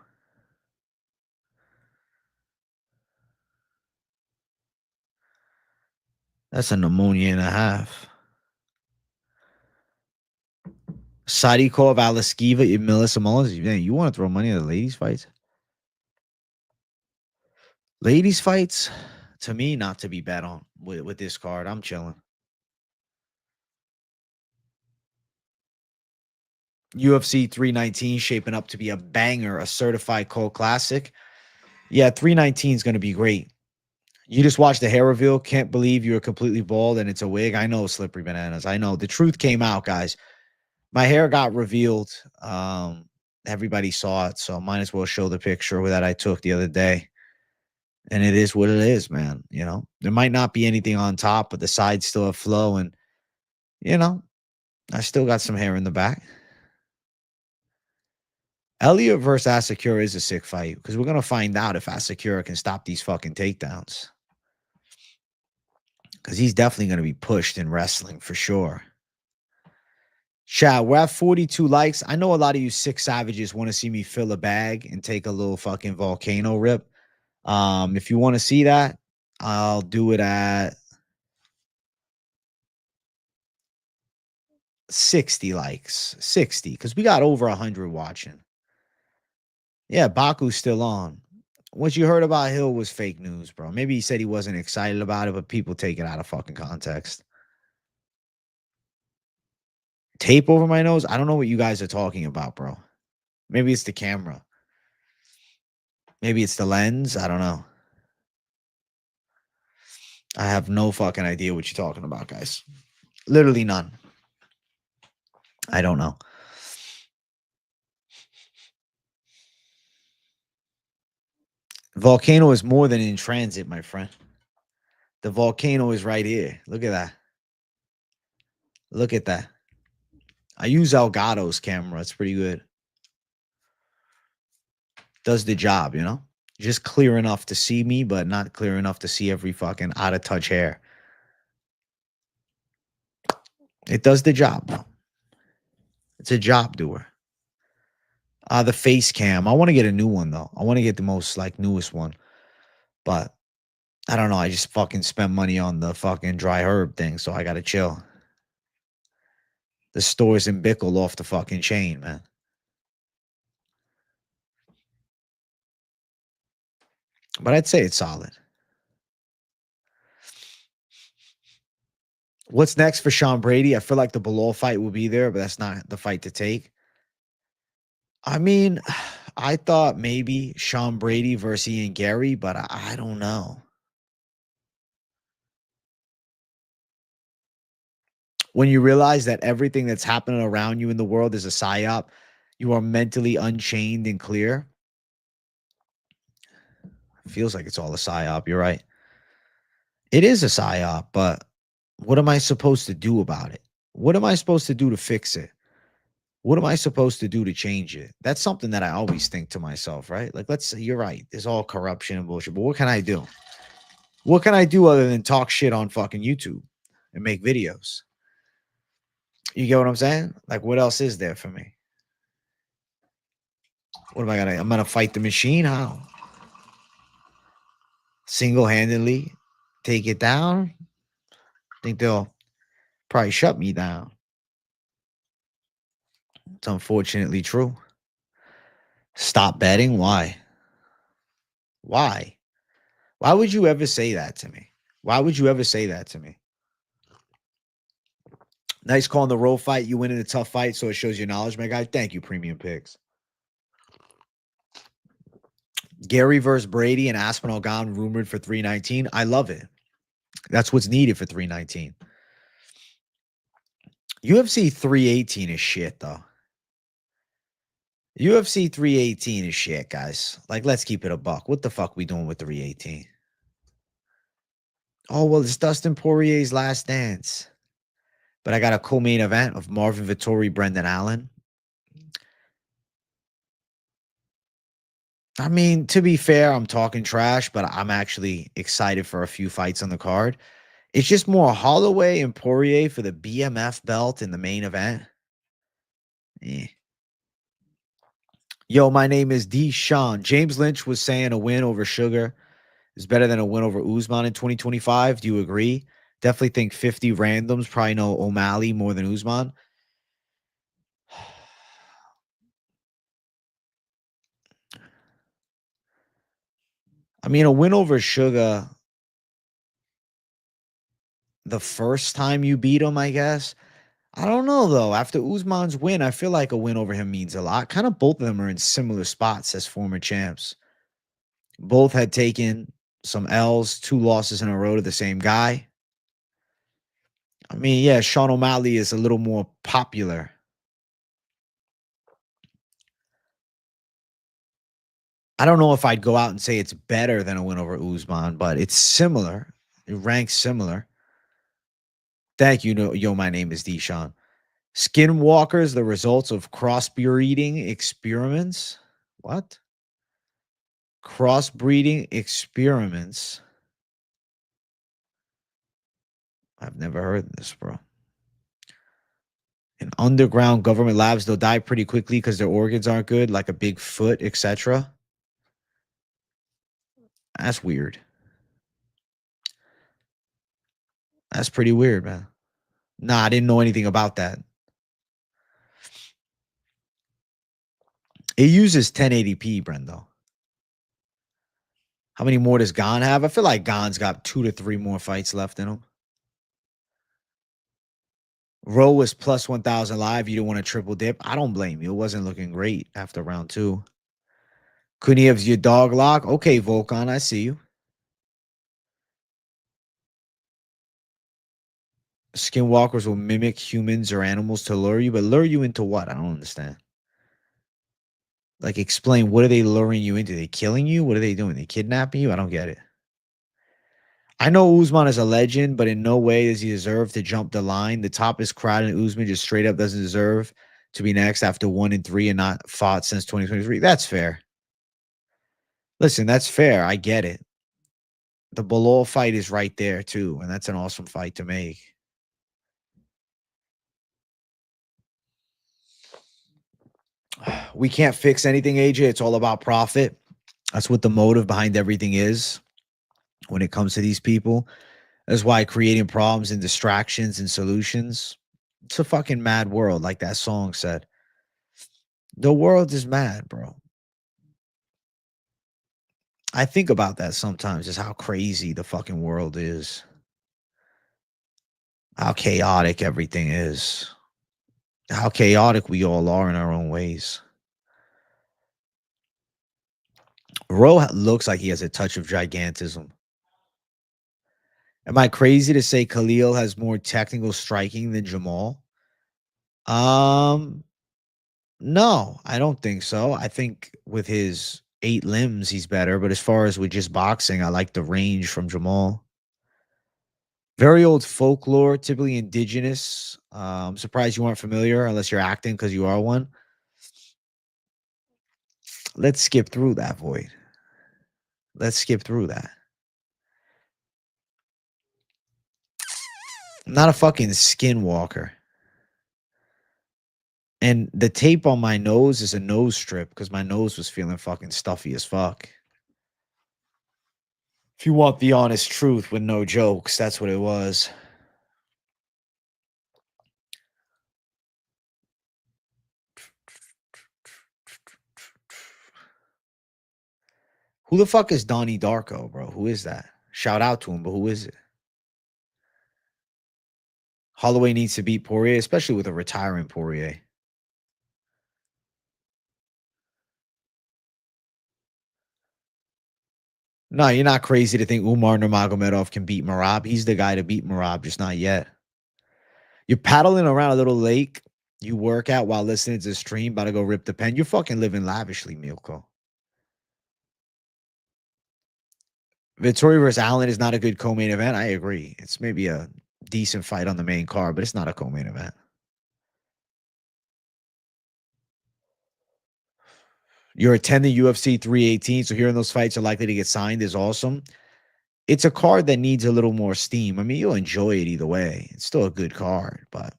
That's a pneumonia and a half. Sadikov, Aliskiva, Melissa Mullins. Man, you want to throw money at the ladies' fights? Ladies' fights, to me, not to be bet on with this card. I'm chilling. UFC 319 shaping up to be a banger, a certified cult classic. Yeah, 319 is going to be great. You just watched the hair reveal. Can't believe you're completely bald and it's a wig. I know, slippery bananas. I know. The truth came out, guys. My hair got revealed. Everybody saw it, so might as well show the picture that I took the other day. And it is what it is, man. There might not be anything on top, but the sides still have flow. And, I still got some hair in the back. Elliott versus Asakura is a sick fight because we're going to find out if Asakura can stop these fucking takedowns. Because he's definitely going to be pushed in wrestling for sure. Chat, we're at 42 likes. I know a lot of you sick savages want to see me fill a bag and take a little fucking volcano rip. If you want to see that, I'll do it at 60 likes. 60, because we got over 100 watching. Yeah, Baku's still on. What you heard about Hill was fake news, bro. Maybe he said he wasn't excited about it, but people take it out of fucking context. Tape over my nose? I don't know what you guys are talking about, bro. Maybe it's the camera. Maybe it's the lens. I don't know. I have no fucking idea what you're talking about, guys. Literally none. I don't know. Volcano is more than in transit, my friend. The volcano is right here. Look at that. Look at that. I use Elgato's camera. It's pretty good. Does the job, Just clear enough to see me, but not clear enough to see every fucking out of touch hair. It does the job, bro. It's a job doer. The face cam. I want to get a new one though. I want to get the most like newest one. But I don't know. I just fucking spent money on the fucking dry herb thing, so I gotta chill. The stores in Bickle off the fucking chain, man. But I'd say it's solid. What's next for Sean Brady? I feel like the Bilal fight will be there, but that's not the fight to take. I mean, I thought maybe Sean Brady versus Ian Gary, but I don't know. When you realize that everything that's happening around you in the world is a psyop, you are mentally unchained and clear. Feels like it's all a psyop. You're right. It is a psyop, but what am I supposed to do about it? What am I supposed to do to fix it? What am I supposed to do to change it? That's something that I always think to myself, right? Like, let's say you're right. There's all corruption and bullshit, but what can I do? What can I do other than talk shit on fucking YouTube and make videos? You get what I'm saying? Like, what else is there for me? What am I gonna? I'm gonna fight the machine? How? Single-handedly take it down? Think they'll probably shut me down. It's unfortunately true. Stop betting? Why? Why? Why would you ever say that to me? Why would you ever say that to me? Nice call on the roll fight. You win in a tough fight, so it shows your knowledge, my guy. Thank you, Premium Picks. Gary versus Brady and Aspinall gone rumored for 319. I love it. That's what's needed for 319. UFC 318 is shit, though. UFC 318 is shit, guys. Like, let's keep it a buck. What the fuck we doing with 318? Oh, well, it's Dustin Poirier's last dance. But I got a co-main event of Marvin Vettori, Brendan Allen. I mean, to be fair, I'm talking trash, but I'm actually excited for a few fights on the card. It's just more Holloway and Poirier for the BMF belt in the main event. Eh. Yo, my name is D. Sean. James Lynch was saying a win over Sugar is better than a win over Usman in 2025. Do you agree? Definitely think 50 randoms probably know O'Malley more than Usman. I mean, a win over Sugar the first time you beat him, I guess. I don't know, though. After Usman's win, I feel like a win over him means a lot. Kind of both of them are in similar spots as former champs. Both had taken some L's, 2 losses in a row to the same guy. I mean, yeah, Sean O'Malley is a little more popular. I don't know if I'd go out and say it's better than a win over Usman, but it's similar. It ranks similar. Thank you. Yo, my name is Deshaun. Skinwalkers, the results of crossbreeding experiments. What? Crossbreeding experiments. I've never heard this, bro. In underground government labs, they'll die pretty quickly because their organs aren't good, like a big foot, etc. That's weird. That's pretty weird, man. Nah, I didn't know anything about that. It uses 1080p, Brendo. How many more does Gon have? I feel like Gon's got 2 to 3 more fights left in him. Rowe was plus 1,000 live. You didn't want to triple dip. I don't blame you. It wasn't looking great after round 2. Kuniev's your dog lock. Okay, Volkan, I see you. Skinwalkers will mimic humans or animals to lure you, but lure you into what? I don't understand. Like, explain, what are they luring you into? They killing you? What are they doing? They kidnapping you? I don't get it. I know Usman is a legend, but in no way does he deserve to jump the line. The top is crowded, and Usman just straight up doesn't deserve to be next after 1-3 and not fought since 2023. That's fair. Listen, that's fair. I get it. The Bilal fight is right there too, and that's an awesome fight to make. We can't fix anything, AJ. It's all about profit. That's what the motive behind everything is when it comes to these people. That's why creating problems and distractions and solutions. It's a fucking mad world, like that song said. The world is mad, bro. I think about that sometimes, just how crazy the fucking world is. How chaotic everything is. How chaotic we all are in our own ways. Looks like he has a touch of gigantism. Am I crazy to say Khalil has more technical striking than Jamal? Um, no, I don't think so. I think with his 8 limbs, he's better. But as far as with just boxing, I like the range from Jamal. Very old folklore, typically indigenous. I'm surprised you weren't familiar unless you're acting because you are one. Let's skip through that, Void. Let's skip through that. I'm not a fucking skinwalker. And the tape on my nose is a nose strip because my nose was feeling fucking stuffy as fuck. If you want the honest truth with no jokes, that's what it was. Who the fuck is Donnie Darko, bro? Who is that? Shout out to him, but who is it? Holloway needs to beat Poirier, especially with a retiring Poirier. No, you're not crazy to think Umar Nurmagomedov can beat Merab. He's the guy to beat Merab, just not yet. You're paddling around a little lake. You work out while listening to the stream, about to go rip the pen. You're fucking living lavishly, Milko. Vittori versus Allen is not a good co-main event. I agree. It's maybe a decent fight on the main card, but it's not a co-main event. You're attending UFC 318, so hearing those fights are likely to get signed is awesome. It's a card that needs a little more steam. I mean, you'll enjoy it either way. It's still a good card, but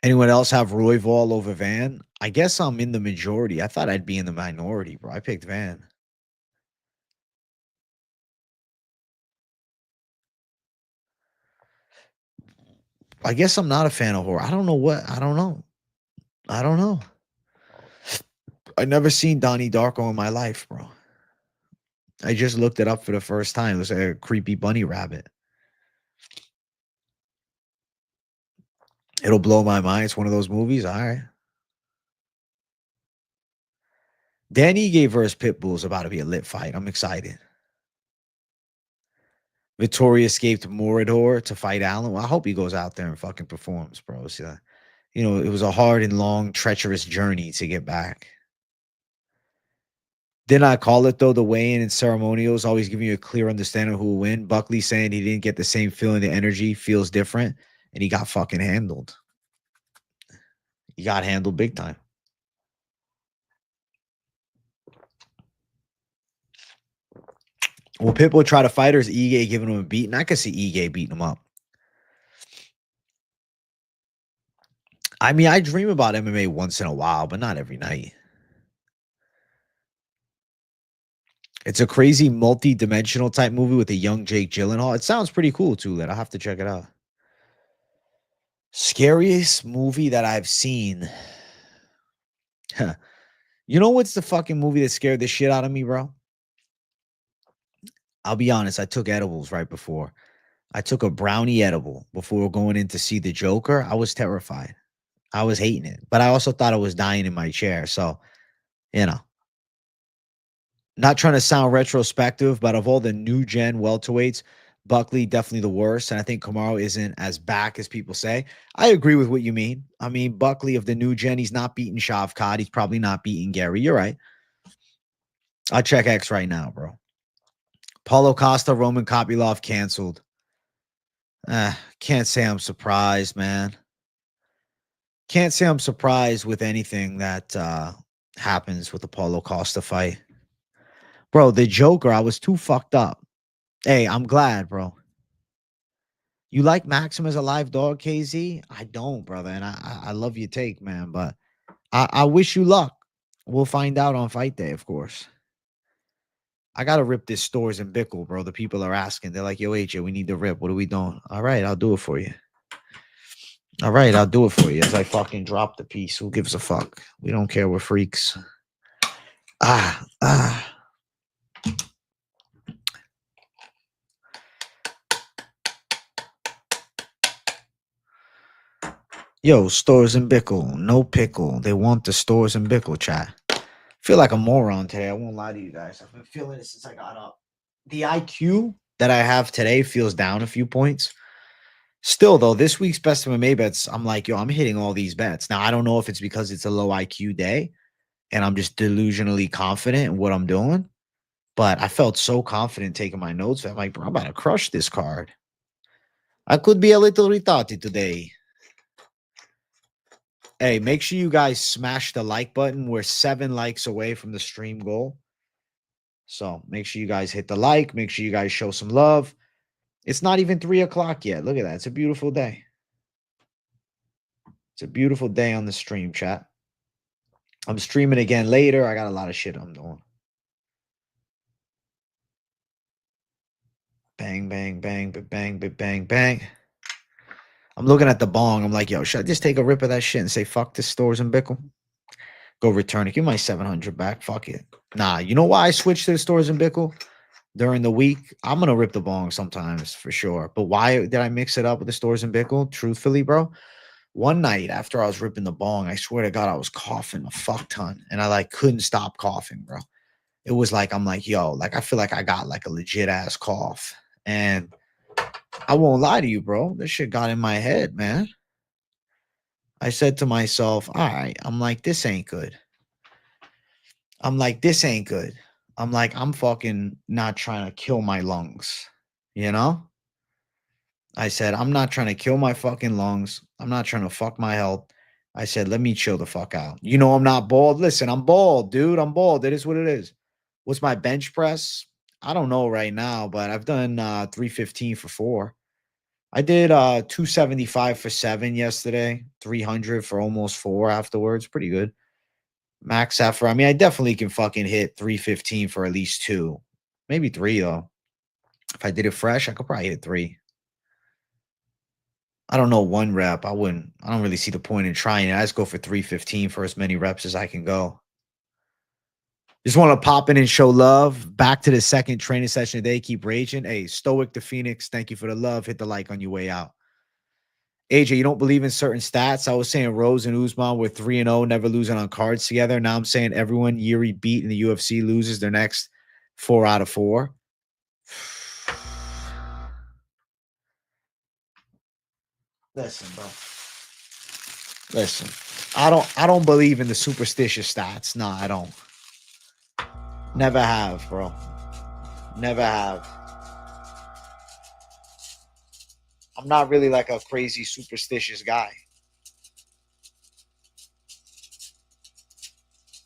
anyone else have Royval over Van? I guess I'm in the majority. I thought I'd be in the minority, bro. I picked Van. I guess I'm not a fan of horror. I don't know what. I don't know. I don't know. I never seen Donnie Darko in my life, bro. I just looked it up for the first time. It was like a creepy bunny rabbit. It'll blow my mind. It's one of those movies. All right. Danny Ige versus Pitbull is about to be a lit fight. I'm excited. Vittori escaped Morador to fight Allen. Well, I hope he goes out there and fucking performs, bro. It's, it was a hard and long, treacherous journey to get back. Didn't I call it, though? The weigh-in and ceremonials always giving you a clear understanding of who will win. Buckley saying he didn't get the same feeling. The energy feels different, and he got fucking handled. He got handled big time. Will Pitbull try to fight, or is Ige giving him a beat? And I could see Ige beating him up. I mean, I dream about MMA once in a while, but not every night. It's a crazy multi-dimensional type movie with a young Jake Gyllenhaal. It sounds pretty cool, too, Led. I'll have to check it out. Scariest movie that I've seen. You know what's the fucking movie that scared the shit out of me, bro? I'll be honest. I took edibles right before. I took a brownie edible before going in to see the Joker. I was terrified. I was hating it. But I also thought I was dying in my chair. So, not trying to sound retrospective, but of all the new gen welterweights, Buckley definitely the worst. And I think Kamaru isn't as back as people say. I agree with what you mean. I mean, Buckley of the new gen, he's not beating Shavkat. He's probably not beating Gary. You're right. I'll check X right now, bro. Paulo Costa, Roman Kopylov canceled. Can't say I'm surprised, man. Can't say I'm surprised with anything that happens with the Paulo Costa fight. Bro, the Joker, I was too fucked up. Hey, I'm glad, bro. You like Maxim as a live dog, KZ? I don't, brother, and I love your take, man, but I wish you luck. We'll find out on fight day, of course. I gotta rip this stores in Bickle, bro. The people are asking. They're like, "Yo, AJ, we need to rip. What are we doing?" All right, I'll do it for you. All right, I'll do it for you. As I fucking drop the piece. Who gives a fuck? We don't care. We're freaks. Ah, ah. Yo, stores in Bickle. No pickle. They want the stores in Bickle, chat. Feel like a moron today. I won't lie to you guys. I've been feeling it since I got up. The IQ that I have today feels down a few points. Still, though, this week's best of MMA bets, I'm like, yo, I'm hitting all these bets. Now, I don't know if it's because it's a low IQ day and I'm just delusionally confident in what I'm doing, but I felt so confident taking my notes. I'm like, bro, I'm about to crush this card. I could be a little retarded today. Hey, make sure you guys smash the like button. We're 7 likes away from the stream goal. So make sure you guys hit the like. Make sure you guys show some love. It's not even 3 o'clock yet. Look at that. It's a beautiful day. It's a beautiful day on the stream, chat. I'm streaming again later. I got a lot of shit I'm doing. Bang, bang, bang, bang, bang, bang, bang. I'm looking at the bong. I'm like, yo, should I just take a rip of that shit and say, fuck this stores in Bickle? Go return it. Give my 700 back. Fuck it. Nah, you know why I switched to the stores in Bickle? During the week, I'm gonna rip the bong sometimes for sure. But why did I mix it up with the stores in Bickle? Truthfully, bro, one night after I was ripping the bong, I swear to God, I was coughing a fuck ton, and I like couldn't stop coughing, bro. It was like I'm like, yo, like I feel like I got like a legit ass cough, and I won't lie to you, bro. This shit got in my head, man. I said to myself, all right, I'm like, this ain't good. I'm like, this ain't good. I'm like, I'm fucking not trying to kill my lungs, you know? I said, I'm not trying to kill my fucking lungs. I'm not trying to fuck my health. I said, let me chill the fuck out. You know, I'm not bald. Listen, I'm bald, dude. I'm bald. It is what it is. What's my bench press? I don't know right now, but I've done 315 for 4. I did 275 for 7 yesterday, 300 for almost 4 afterwards. Pretty good. Max effort. I mean, I definitely can fucking hit 315 for at least 2. Maybe 3 though. If I did it fresh, I could probably hit 3. I don't know, 1 rep. I don't really see the point in trying it. I just go for 315 for as many reps as I can go. Just want to pop in and show love. Back to the second training session today. Keep raging. Hey, Stoic the Phoenix, thank you for the love. Hit the like on your way out. AJ, you don't believe in certain stats. I was saying Rose and Usman were 3-0, never losing on cards together. Now I'm saying everyone Yuri beat in the UFC loses their next 4 out of 4. Listen, bro. Listen. I don't believe in the superstitious stats. No, I don't. Never have, bro. Never have. I'm not really like a crazy superstitious guy.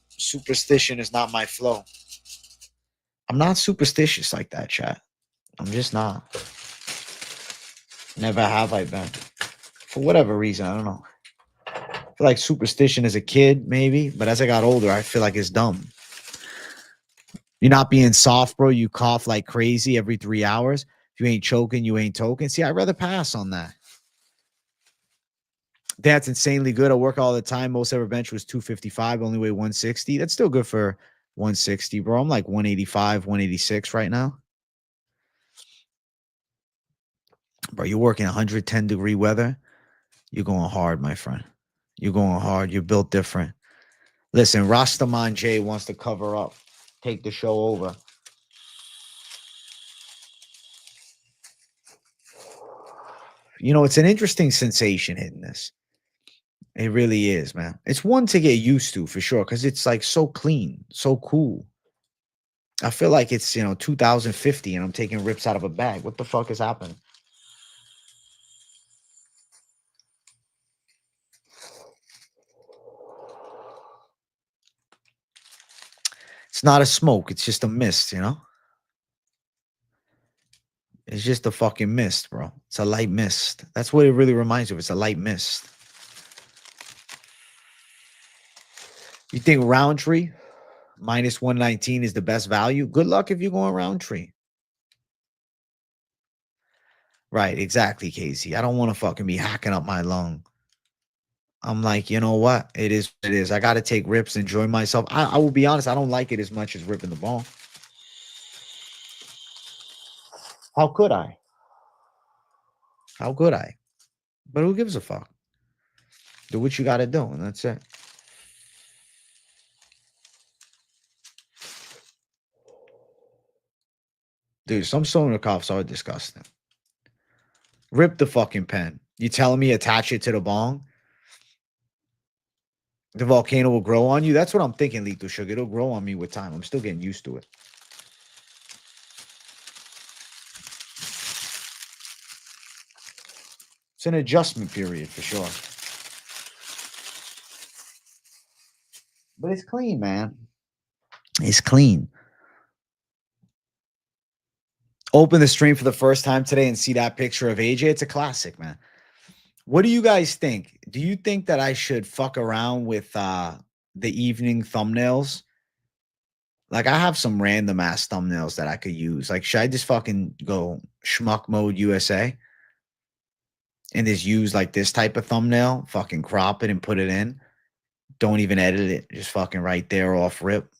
Superstition is not my flow. I'm not superstitious like that, chat. I'm just not. Never have I been. For whatever reason, I don't know. I feel like superstition as a kid, maybe, but as I got older, I feel like it's dumb. You're not being soft, bro. You cough like crazy every 3 hours. If you ain't choking, you ain't toking. See, I'd rather pass on that. That's insanely good. I work all the time. Most ever bench was 255, only weigh 160. That's still good for 160, bro. I'm like 185, 186 right now. Bro, you're working 110-degree weather. You're going hard, my friend. You're going hard. You're built different. Listen, Rastaman J wants to cover up, take the show over. You know, it's an interesting sensation hitting this. It really is, man. It's one to get used to for sure because it's like so clean, so cool. I feel like it's, 2050 and I'm taking rips out of a bag. What the fuck is happening? It's not a smoke. It's just a mist, It's just a fucking mist, bro. It's a light mist. That's what it really reminds you of. It's a light mist. You think Roundtree minus 119 is the best value? Good luck if you're going Roundtree. Right, exactly, Casey. I don't want to fucking be hacking up my lung. I'm like, you know what? It is what it is. I got to take rips, enjoy myself. I will be honest, I don't like it as much as ripping the ball. How could I? How could I? But who gives a fuck? Do what you got to do, and that's it. Dude, some Sonakoffs are disgusting. Rip the fucking pen. You telling me attach it to the bong? The volcano will grow on you? That's what I'm thinking, Lethal Sugar. It'll grow on me with time. I'm still getting used to it. It's an adjustment period for sure. But it's clean, man. It's clean. Open the stream for the first time today and see that picture of AJ. It's a classic, man. What do you guys think? Do you think that I should fuck around with the evening thumbnails? Like, I have some random ass thumbnails that I could use. Like, should I just fucking go schmuck mode USA and just use like this type of thumbnail? Fucking crop it and put it in. Don't even edit it. Just fucking right there off rip.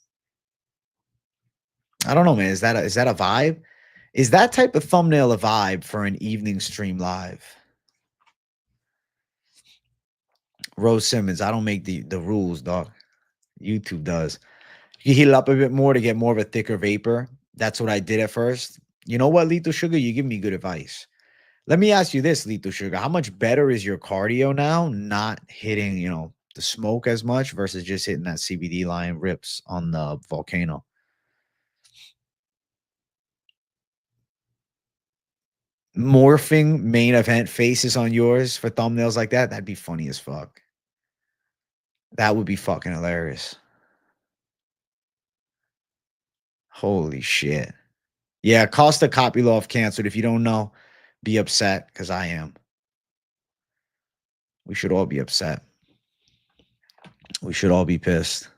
I don't know, man. Is that a vibe? Is that type of thumbnail a vibe for an evening stream live? Rose Simmons, I don't make the rules, dog. YouTube does. You heat it up a bit more to get more of a thicker vapor. That's what I did at first. You know what, Lethal Sugar? You give me good advice. Let me ask you this, Lethal Sugar. How much better is your cardio now? Not hitting, the smoke as much versus just hitting that CBD line rips on the volcano. Morphing main event faces on yours for thumbnails like that? That'd be funny as fuck. That would be fucking hilarious. Holy shit. Yeah, Costa Kopylov canceled. If you don't know, be upset because I am. We should all be upset. We should all be pissed.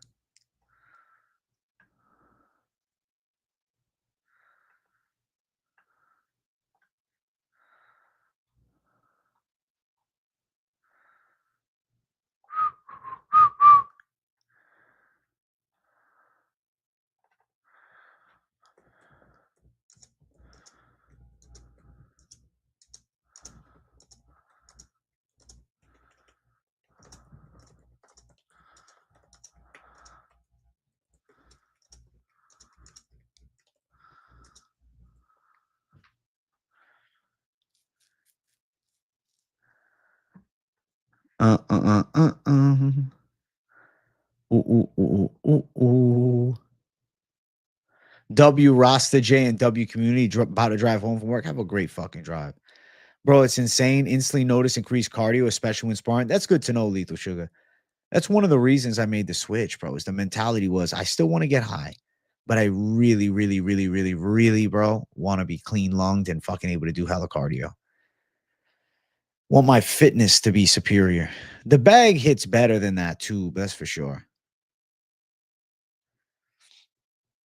Ooh. W Rasta J and W Community about to drive home from work. Have a great fucking drive. Bro, it's insane. Instantly notice increased cardio, especially when sparring. That's good to know, Lethal Sugar. That's one of the reasons I made the switch, bro. Is the mentality was I still want to get high, but I really, really, really, really, really, bro, want to be clean lunged and fucking able to do hella cardio. Want my fitness to be superior. The bag hits better than that too, that's for sure.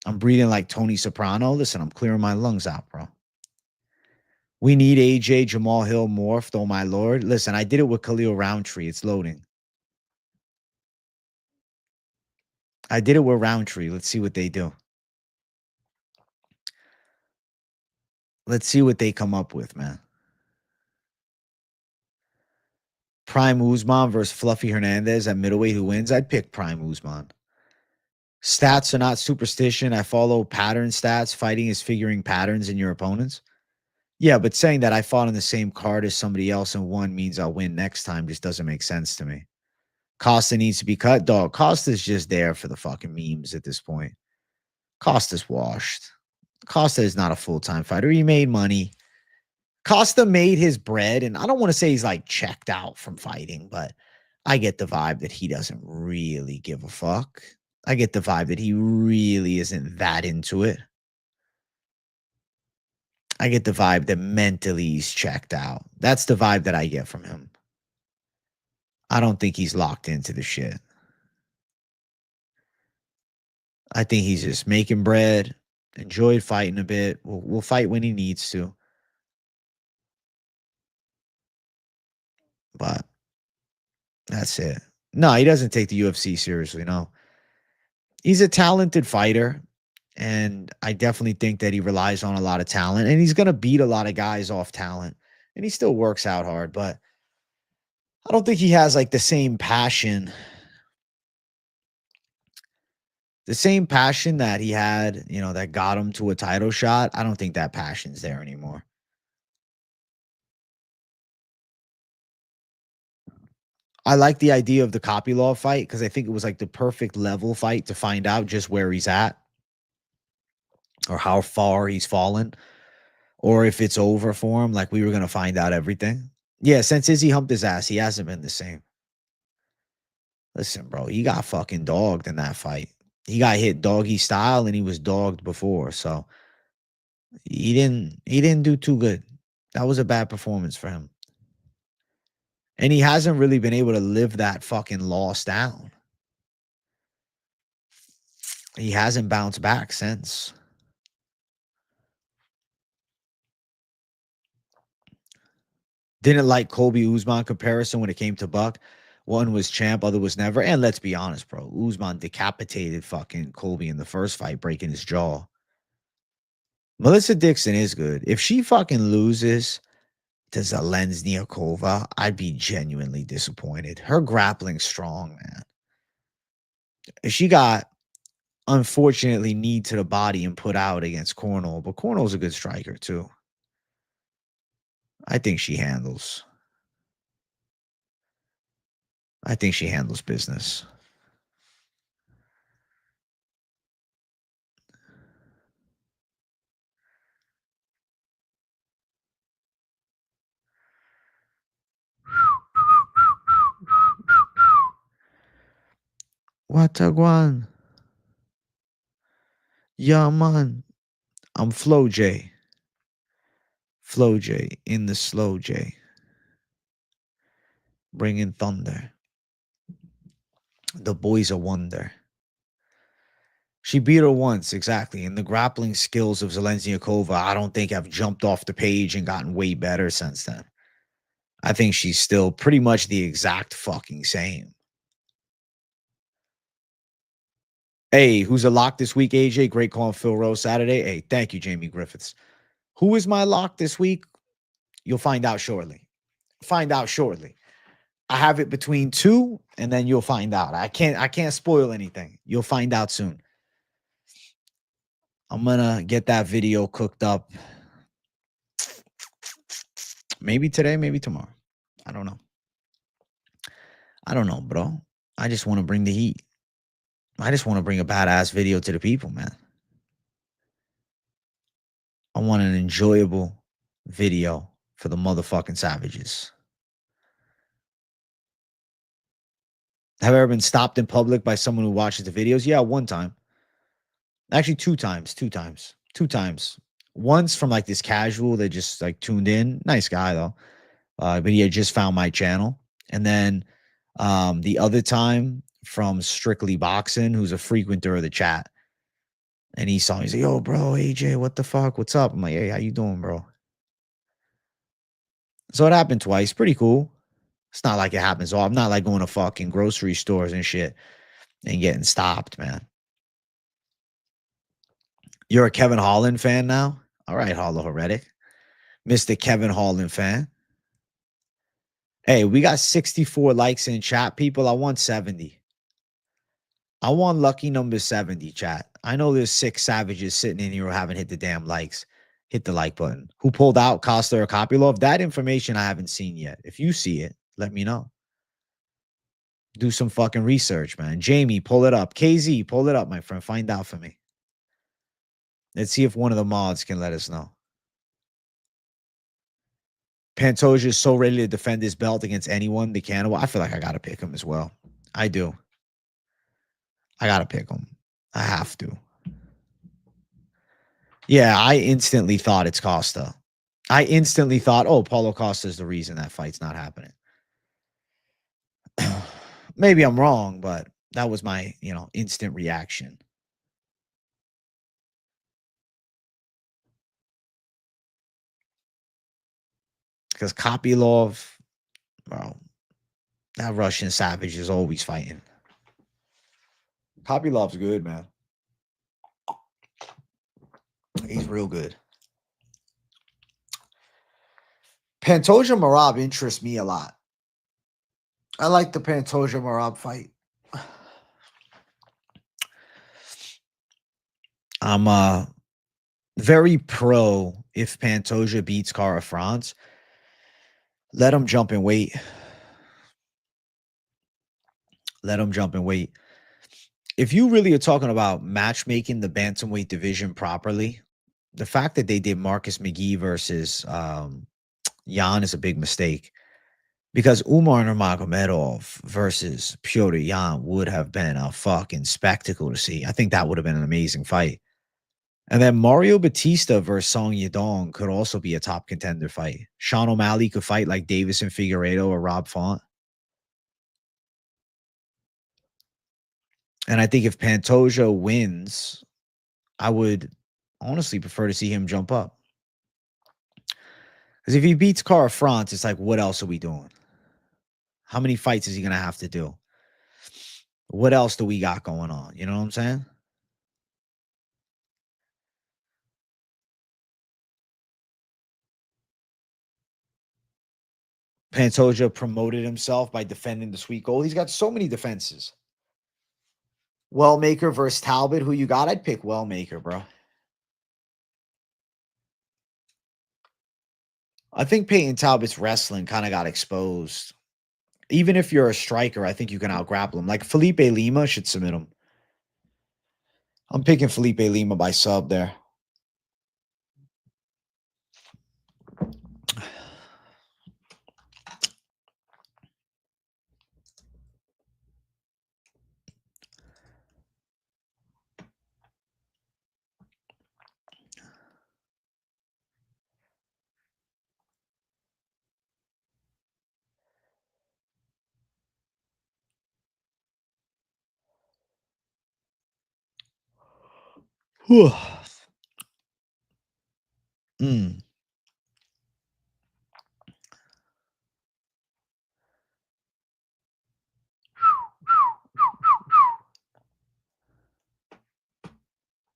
I'm breathing like Tony Soprano. Listen, I'm clearing my lungs out, bro. We need AJ Jamal Hill morphed, oh my lord. Listen, I did it with Khalil Roundtree. It's loading. I did it with Roundtree. Let's see what they do. Let's see what they come up with, man. Prime Usman versus Fluffy Hernandez at middleweight. Who wins? I'd pick Prime Usman. Stats are not superstition. I follow pattern stats. Fighting is figuring patterns in your opponents. Yeah, but saying that I fought on the same card as somebody else and won means I'll win next time just doesn't make sense to me. Costa needs to be cut. Dog, Costa's just there for the fucking memes at this point. Costa's washed. Costa is not a full-time fighter. He made money. Costa made his bread, and I don't want to say he's like checked out from fighting, but I get the vibe that he doesn't really give a fuck. I get the vibe that he really isn't that into it. I get the vibe that mentally he's checked out. That's the vibe that I get from him. I don't think he's locked into the shit. I think he's just making bread, enjoyed fighting a bit. We'll fight when he needs to. But that's it. No, he doesn't take the UFC seriously. No, he's a talented fighter. And I definitely think that he relies on a lot of talent. And he's going to beat a lot of guys off talent. And he still works out hard. But I don't think he has like the same passion. The same passion that he had, that got him to a title shot. I don't think that passion's there anymore. I like the idea of the copy law fight because I think it was like the perfect level fight to find out just where he's at or how far he's fallen or if it's over for him. Like we were going to find out everything. Yeah, since Izzy humped his ass, he hasn't been the same. Listen, bro, he got fucking dogged in that fight. He got hit doggy style and he was dogged before. So he didn't do too good. That was a bad performance for him. And he hasn't really been able to live that fucking loss down. He hasn't bounced back since. Didn't like Kobe Usman comparison when it came to Buck. One was champ, other was never. And let's be honest, bro. Usman decapitated fucking Kobe in the first fight, breaking his jaw. Melissa Dixon is good. If she fucking loses to Zelensniakova, I'd be genuinely disappointed. Her grappling's strong, man. She got, unfortunately, knee to the body and put out against Cornell, but Cornell's a good striker, too. I think she handles. I think she handles business. Watagwan. Yeah, man. I'm Flo J. Flo J in the slow J. Bringing thunder. The boy's a wonder. She beat her once, exactly. And the grappling skills of Zelensniakova, I don't think have jumped off the page and gotten way better since then. I think she's still pretty much the exact fucking same. Hey, who's a lock this week, AJ? Great call on Phil Rose Saturday. Hey, thank you, Jamie Griffiths. Who is my lock this week? You'll find out shortly. Find out shortly. I have it between two, and then you'll find out. I can't spoil anything. You'll find out soon. I'm gonna get that video cooked up. Maybe today, maybe tomorrow. I don't know. I don't know, bro. I just want to bring the heat. I just want to bring a badass video to the people, man. I want an enjoyable video for the motherfucking savages. Have I ever been stopped in public by someone who watches the videos? Yeah, one time. Actually, two times. Once from like this casual that just like tuned in. Nice guy though. But he had just found my channel. And then the other time from Strictly Boxing, who's a frequenter of the chat. And he saw me. He's like, yo, bro, AJ, what the fuck? What's up? I'm like, hey, how you doing, bro? So it happened twice. Pretty cool. It's not like it happens all. I'm not like going to fucking grocery stores and shit and getting stopped, man. You're a Kevin Holland fan now? All right, Hollow Heretic. Mr. Kevin Holland fan. Hey, we got 64 likes in chat, people. I want 70. I want lucky number 70, chat. I know there's 6 savages sitting in here who haven't hit the damn likes. Hit the like button. Who pulled out Costa or Kopylov? That information I haven't seen yet. If you see it, let me know. Do some fucking research, man. Jamie, pull it up. KZ, pull it up, my friend. Find out for me. Let's see if one of the mods can let us know. Pantoja is so ready to defend his belt against anyone, the cannibal. I feel like I got to pick him as well. I do. I got to pick him. I have to. Yeah, I instantly thought it's Costa. I instantly thought, "Oh, Paulo Costa is the reason that fight's not happening." Maybe I'm wrong, but that was my, instant reaction. Because Kopylov, bro, that Russian savage is always fighting. Kopylov's good, man. He's real good. Pantoja Marab interests me a lot. I like the Pantoja Marab fight. I'm very pro if Pantoja beats Cara France. Let him jump and wait. Let him jump and wait. If you really are talking about matchmaking the bantamweight division properly, the fact that they did Marcus McGee versus Jan is a big mistake because Umar Nurmagomedov versus Piotr Jan would have been a fucking spectacle to see. I think that would have been an amazing fight. And then Mario Batista versus Song Yadong could also be a top contender fight. Sean O'Malley could fight like Davison Figueiredo or Rob Font. And I think if Pantoja wins, I would honestly prefer to see him jump up. Because if he beats Cara France, it's like, what else are we doing? How many fights is he going to have to do? What else do we got going on? You know what I'm saying? Pantoja promoted himself by defending the sweet goal. He's got so many defenses. Wellmaker versus Talbot. Who you got? I'd pick Wellmaker, bro. I think Peyton Talbot's wrestling kind of got exposed. Even if you're a striker, I think you can outgrapple him. Like Felipe Lima should submit him. I'm picking Felipe Lima by sub there. Whew. Mm.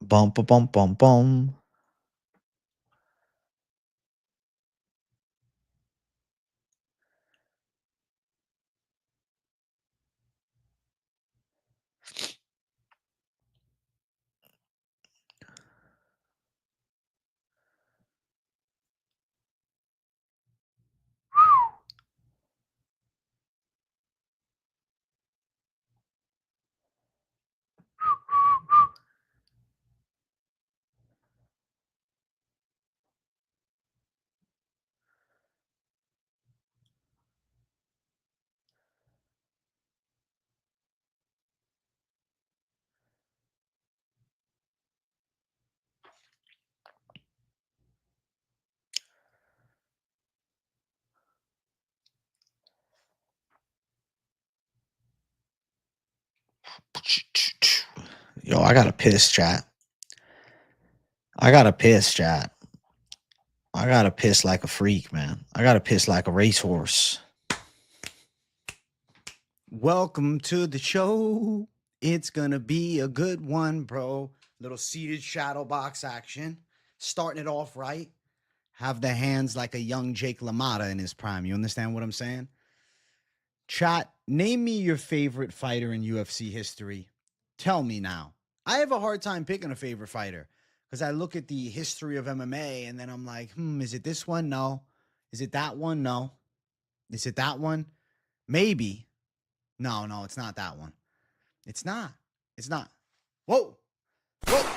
Bum, bum, bum, bum, bum. Yo, I gotta piss, chat. I gotta piss, chat. I gotta piss like a freak, man. I gotta piss like a racehorse. Welcome to the show. It's gonna be a good one, bro. Little seated shadow box action. Starting it off right. Have the hands like a young Jake LaMotta in his prime. You understand what I'm saying? Chat, name me your favorite fighter in UFC history. Tell me now. I have a hard time picking a favorite fighter because I look at the history of MMA and then I'm like, is it this one? No. Is it that one? No. Is it that one? Maybe. No, no, it's not that one. It's not. It's not. Whoa. Whoa.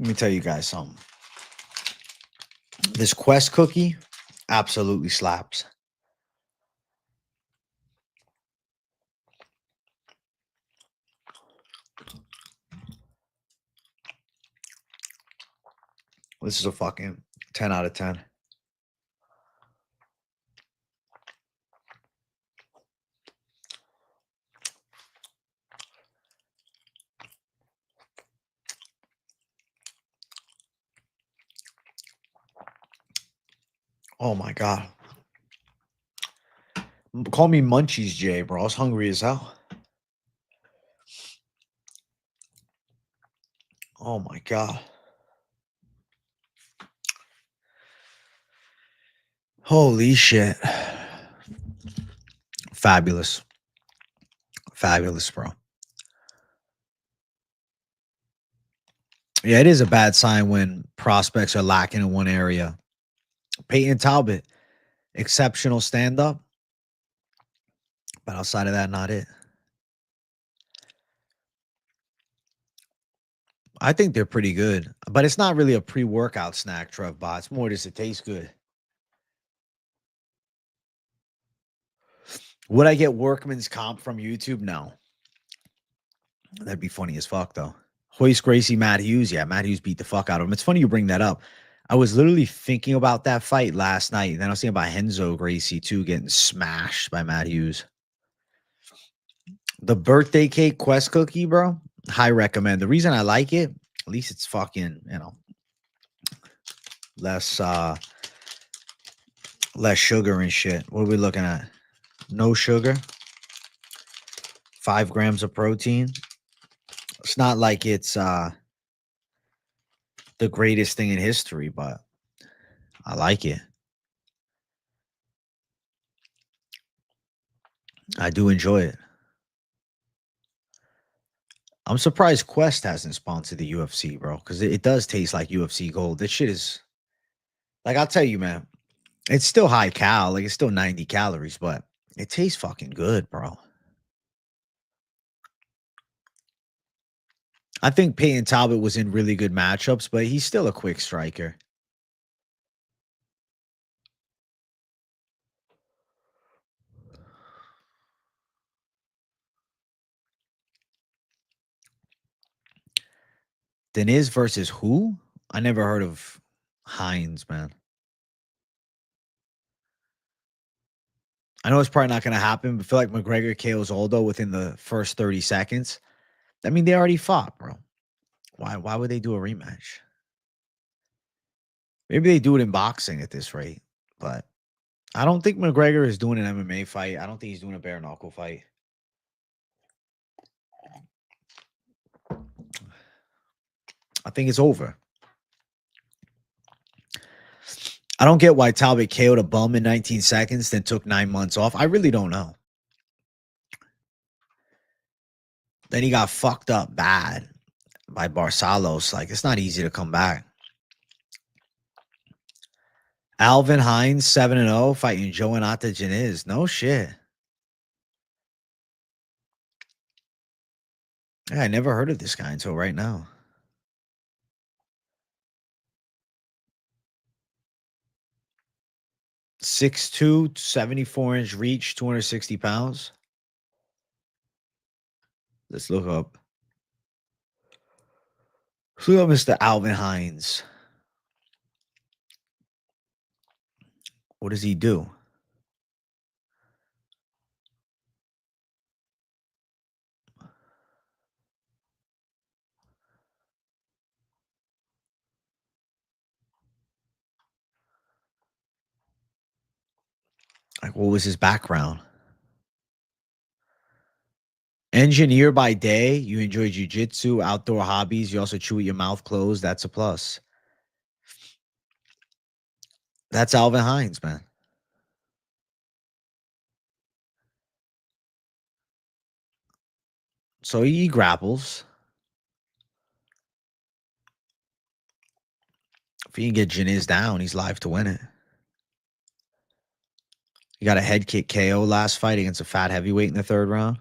Let me tell you guys something. This Quest cookie absolutely slaps. This is a fucking 10 out of 10. Oh my God. Call me Munchies Jay, bro. I was hungry as hell. Oh my God. Holy shit. Fabulous. Fabulous, bro. Yeah, it is a bad sign when prospects are lacking in one area. Peyton Talbot, exceptional stand-up. But outside of that, not it. I think they're pretty good. But it's not really a pre-workout snack, Trev Bot. It's more just it tastes good. Would I get workman's comp from YouTube? No. That'd be funny as fuck, though. Hoist Gracie, Matt Hughes. Yeah, Matt Hughes beat the fuck out of him. It's funny you bring that up. I was literally thinking about that fight last night. Then I was thinking about Henzo Gracie, too, getting smashed by Matt Hughes. The birthday cake Quest cookie, bro. High recommend. The reason I like it, at least it's fucking, less sugar and shit. What are we looking at? No sugar. 5 grams of protein. It's not like it's the greatest thing in history, but I like it. I do enjoy it. I'm surprised Quest hasn't sponsored the UFC, bro, because it does taste like UFC gold. This shit is, like, I'll tell you, man, it's still high cal, like it's still 90 calories, but it tastes fucking good, bro. I think Peyton Talbot was in really good matchups, but he's still a quick striker. Deniz versus who? I never heard of Hines, man. I know it's probably not going to happen, but I feel like McGregor KOs Aldo within the first 30 seconds. I mean, they already fought, bro. Why would they do a rematch? Maybe they do it in boxing at this rate, but I don't think McGregor is doing an MMA fight. I don't think he's doing a bare knuckle fight. I think it's over. I don't get why Talbot KO'd a bum in 19 seconds, then took 9 months off. I really don't know. Then he got fucked up bad by Barcelos. Like, it's not easy to come back. Alvin Hines, 7-0, fighting Joanata Janiz. No shit. Yeah, I never heard of this guy until right now. .62", 74-inch reach, 260 pounds. Let's look up. Let's look up Mr. Alvin Hines. What does he do? Like, what was his background? Engineer by day, you enjoy jiu-jitsu, outdoor hobbies, you also chew with your mouth closed. That's a plus. That's Alvin Hines, man. So he grapples. If he can get Janiz down, he's live to win it. He got a head kick KO last fight against a fat heavyweight in the 3rd round.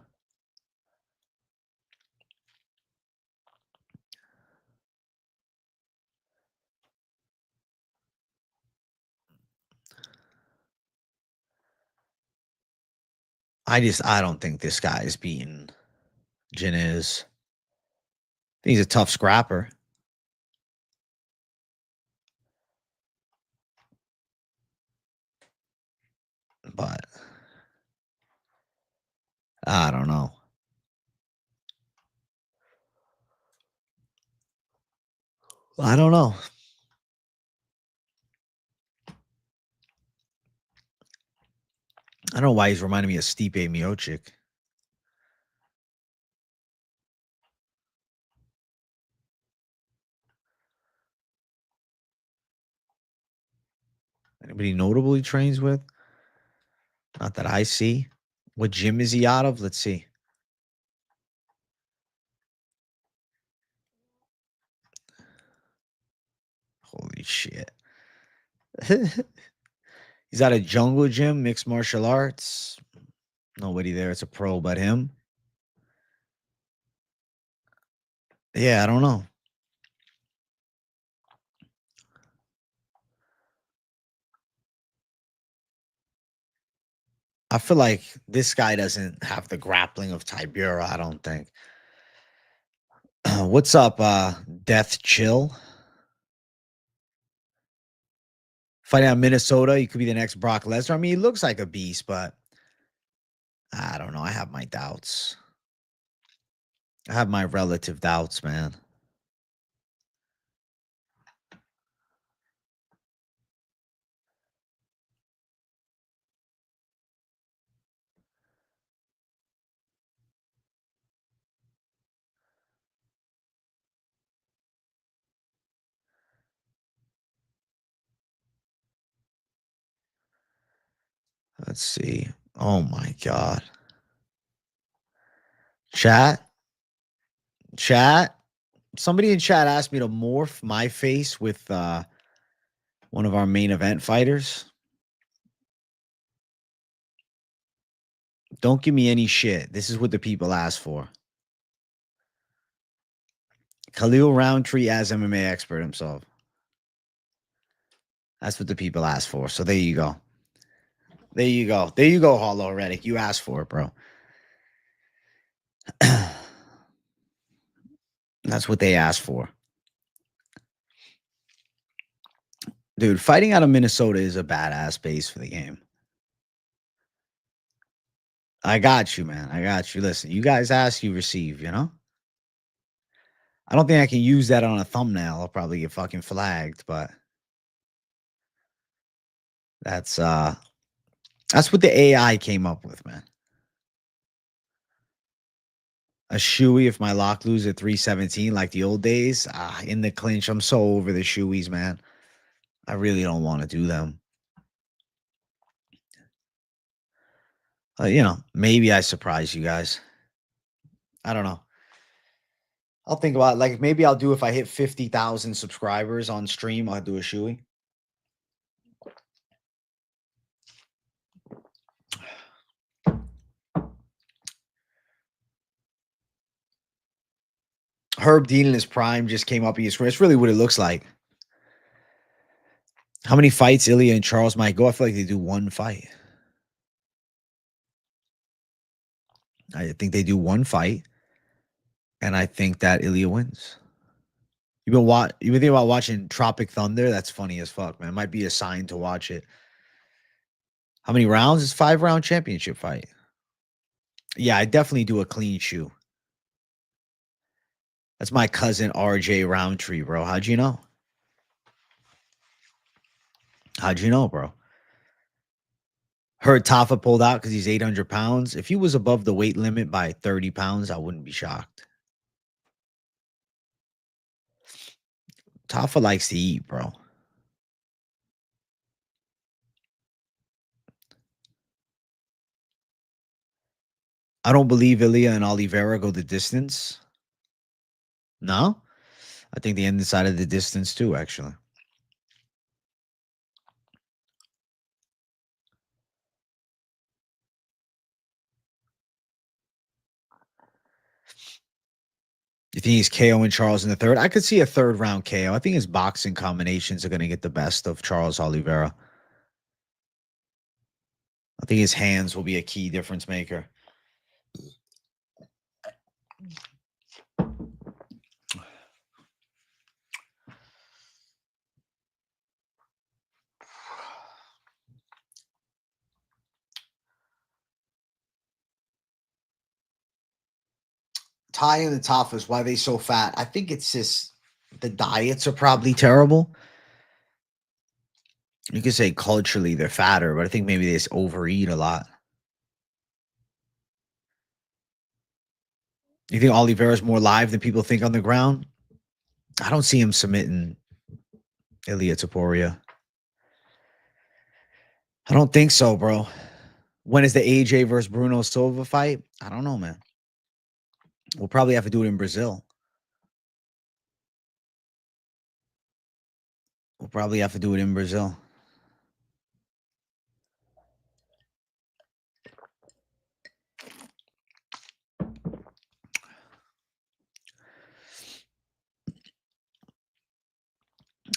I don't think this guy is beating Jinez. He's a tough scrapper. But I don't know. I don't know. I don't know why he's reminding me of Stipe Miocic. Anybody notable he trains with? Not that I see. What gym is he out of? Let's see. Holy shit. He's at a jungle gym, mixed martial arts. Nobody there. It's a pro but him. Yeah, I don't know. I feel like this guy doesn't have the grappling of Tibura, I don't think. What's up, Death Chill? Fighting out Minnesota, you could be the next Brock Lesnar. I mean, he looks like a beast, but I don't know. I have my doubts. I have my relative doubts, man. Let's see. Oh my God. Chat. Chat. Somebody in chat asked me to morph my face with one of our main event fighters. Don't give me any shit. This is what the people asked for. Khalil Roundtree as MMA expert himself. That's what the people asked for. So there you go. There you go. There you go, Hollow Reddick. You asked for it, bro. That's what they asked for. Dude, fighting out of Minnesota is a badass base for the game. I got you, man. I got you. Listen, you guys ask, you receive, you know? I don't think I can use that on a thumbnail. I'll probably get fucking flagged, but that's what the AI came up with, man. A shoey if my lock lose at 317 like the old days. In the clinch. I'm so over the shoeys, man. I really don't want to do them. You know, maybe I surprise you guys. I don't know. I'll think about it. Like maybe I'll do if I hit 50,000 subscribers on stream, I'll do a shoey. Herb Dean in his prime just came up in his screen. It's really what it looks like. How many fights Ilya and Charles might go? I feel like they do one fight. I think they do one fight, and I think that Ilya wins. You've been thinking about watching Tropic Thunder? That's funny as fuck, man. It might be a sign to watch it. How many rounds? It's 5-round championship fight. Yeah, I definitely do a clean shoe. That's my cousin RJ Roundtree, bro. How'd you know? How'd you know, bro? Heard Tafa pulled out because he's 800 pounds. If he was above the weight limit by 30 pounds, I wouldn't be shocked. Tafa likes to eat, bro. I don't believe Ilya and Oliveira go the distance. No? I think they end inside of the distance too, actually. You think he's KO and Charles in the third? I could see a third round KO. I think his boxing combinations are going to get the best of Charles Oliveira. I think his hands will be a key difference maker. Ty and the Toffers, why are they so fat? I think it's just the diets are probably terrible. You could say culturally they're fatter, but I think maybe they just overeat a lot. You think Oliveira's more live than people think on the ground? I don't see him submitting Ilia Topuria. I don't think so, bro. When is the AJ versus Bruno Silva fight? I don't know, man. We'll probably have to do it in Brazil. We'll probably have to do it in Brazil.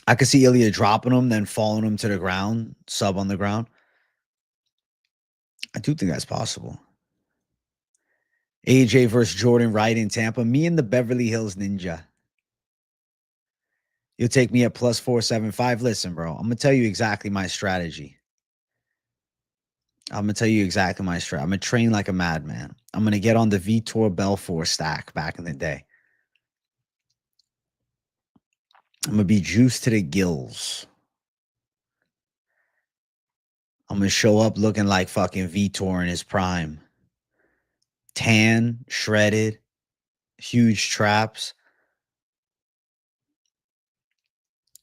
I could see Ilya dropping him, then falling him to the ground, sub on the ground. I do think that's possible. AJ versus Jordan Wright in Tampa. Me and the Beverly Hills Ninja. You'll take me at plus 475. Listen, bro, I'm going to tell you exactly my strategy. I'm going to tell you exactly my strategy. I'm going to train like a madman. I'm going to get on the Vitor Belfort stack back in the day. I'm going to be juiced to the gills. I'm going to show up looking like fucking Vitor in his prime. Tan, shredded, huge traps.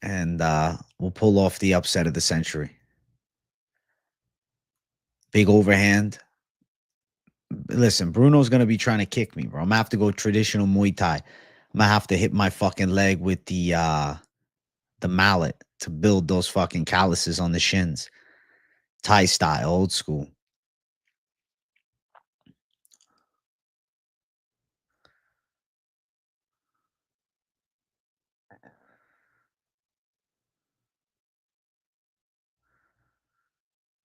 And we'll pull off the upset of the century. Big overhand. Listen, Bruno's going to be trying to kick me, bro. I'm going to have to go traditional Muay Thai. I'm going to have to hit my fucking leg with the mallet to build those fucking calluses on the shins. Thai style, old school.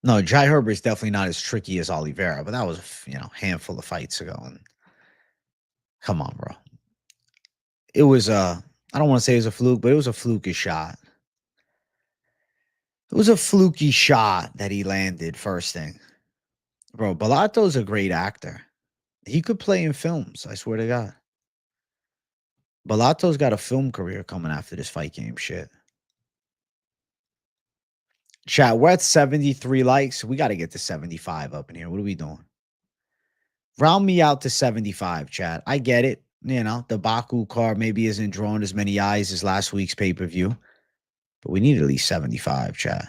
No, Jai Herbert's definitely not as tricky as Oliveira, but that was, handful of fights ago. And come on, bro. It was I don't want to say it was a fluke, but it was a fluky shot. It was a fluky shot that he landed first thing. Bro, Balato's a great actor. He could play in films, I swear to God. Balato's got a film career coming after this fight game shit. Chat, we're at 73 likes. We got to get to 75 up in here. What are we doing? Round me out to 75, chat. I get it. The Baku card maybe isn't drawing as many eyes as last week's pay-per-view. But we need at least 75, chat.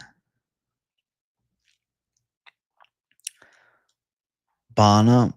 Bana.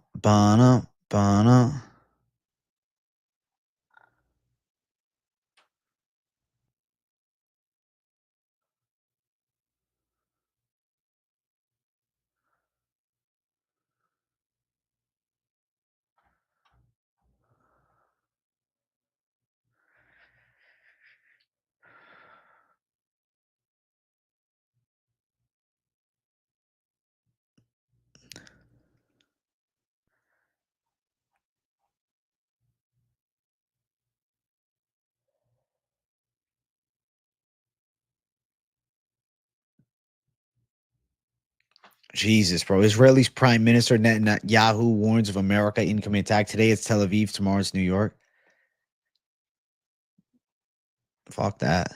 Jesus, bro. Israel's Prime Minister Netanyahu warns of America incoming attack. Today it's Tel Aviv. Tomorrow it's New York. Fuck that.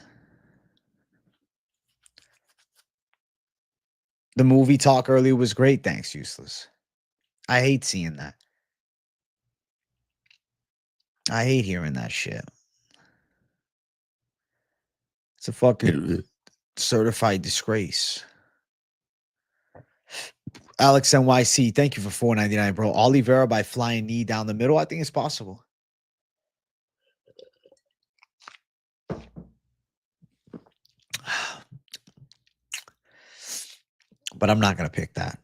The movie talk earlier was great. Thanks, Useless. I hate seeing that. I hate hearing that shit. It's a fucking certified disgrace. Alex NYC, thank you for $4.99, bro. Oliveira by flying knee down the middle. I think it's possible. But I'm not going to pick that.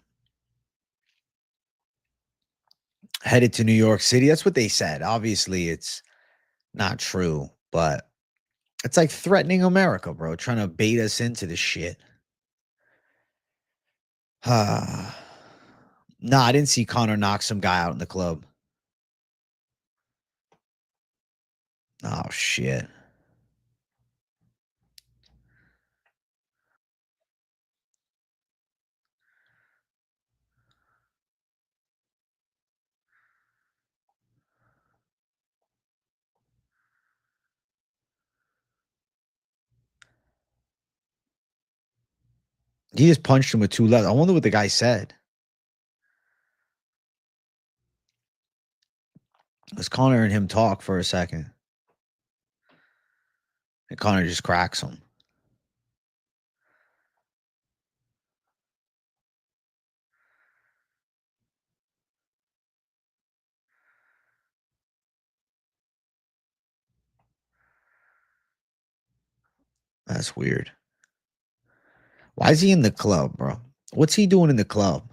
Headed to New York City. That's what they said. Obviously, it's not true, but it's like threatening America, bro. Trying to bait us into this shit. Nah, I didn't see Conor knock some guy out in the club. Oh shit. He just punched him with two left. I wonder what the guy said. Let's Conor and him talk for a second. And Conor just cracks him. That's weird. Why is he in the club, bro? What's he doing in the club?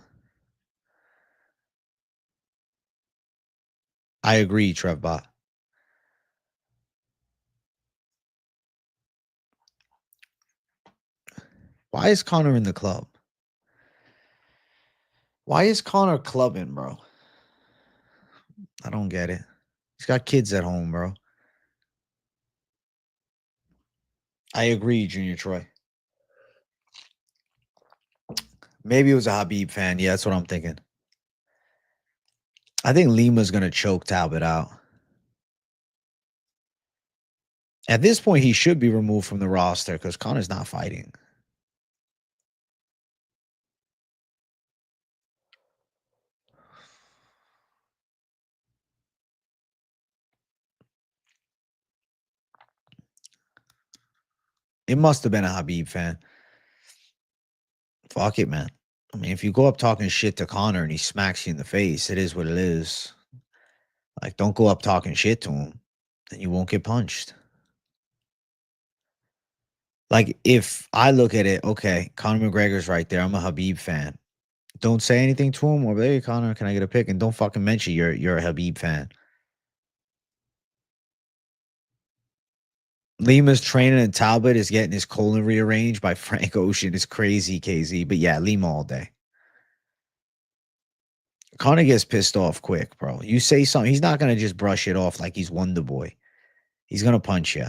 I agree, Trevbot. Why is Conor in the club? Why is Conor clubbing, bro? I don't get it. He's got kids at home, bro. I agree, Junior Troy. Maybe it was a Habib fan. Yeah, that's what I'm thinking. I think Lima's gonna choke Talbot out. At this point, he should be removed from the roster because Conor's not fighting. It must have been a Habib fan. Fuck it, man. I mean, if you go up talking shit to Conor and he smacks you in the face, it is what it is. Like, don't go up talking shit to him, then you won't get punched. Like, if I look at it, okay, Conor McGregor's right there. I'm a Habib fan. Don't say anything to him, or hey, Conor, can I get a pick? And don't fucking mention you're a Habib fan. Lima's training and Talbot is getting his colon rearranged by Frank Ocean. It's crazy, KZ. But yeah, Lima all day. Conor gets pissed off quick, bro. You say something, he's not gonna just brush it off like he's Wonder Boy. He's gonna punch you.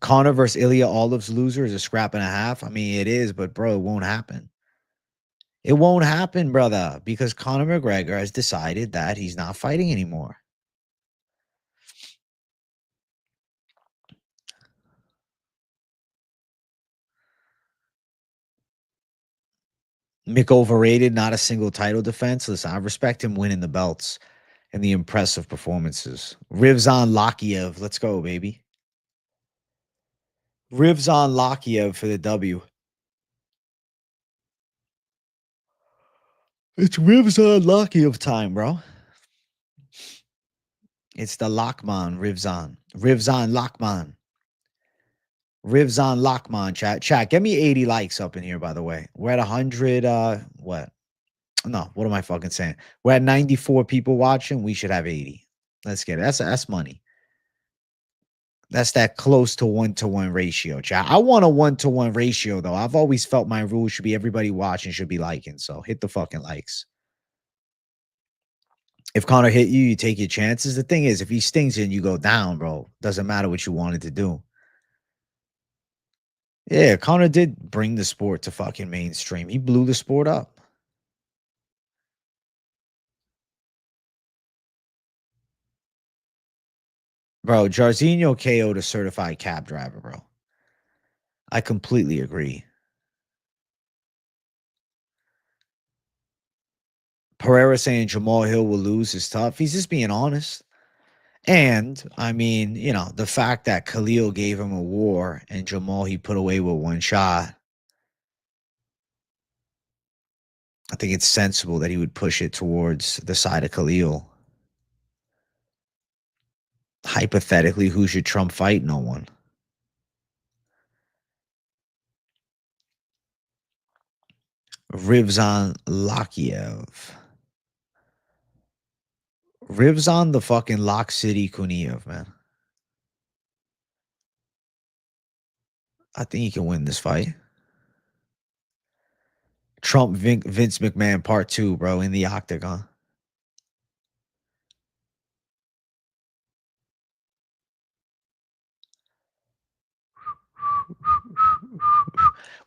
Conor versus Ilya Olive's loser is a scrap and a half. I mean, it is, but bro, it won't happen. It won't happen, brother, because Conor McGregor has decided that he's not fighting anymore. Mick overrated, not a single title defense. Listen, I respect him winning the belts and the impressive performances. Rivzan Lakiev, let's go, baby. Rivzan Lakiev for the W. It's Rivzan Lakiev time, bro. It's the Lockman, Rivzan. Rivzan Lockman. Rivzan Lockman, chat. Chat, get me 80 likes up in here, by the way. We're at 100, what? No, what am I fucking saying? We're at 94 people watching. We should have 80. Let's get it. That's money. That's that close to 1-to-1 ratio, chat. I want a 1-to-1 ratio, though. I've always felt my rule should be everybody watching should be liking. So hit the fucking likes. If Conor hit you, you take your chances. The thing is, if he stings you and you go down, bro, doesn't matter what you wanted to do. Yeah, Conor did bring the sport to fucking mainstream. He blew the sport up. Bro, Jairzinho KO'd a certified cab driver, bro. I completely agree. Pereira saying Jamal Hill will lose is tough. He's just being honest. And I mean, you know, the fact that Khalil gave him a war and Jamal he put away with one shot. I think it's sensible that he would push it towards the side of Khalil. Hypothetically, who should Trump fight? No one. Rivzan Lakiev. Rivzan the fucking Lock City Kuniev, man. I think he can win this fight. Trump Vince McMahon part 2, bro, in the octagon.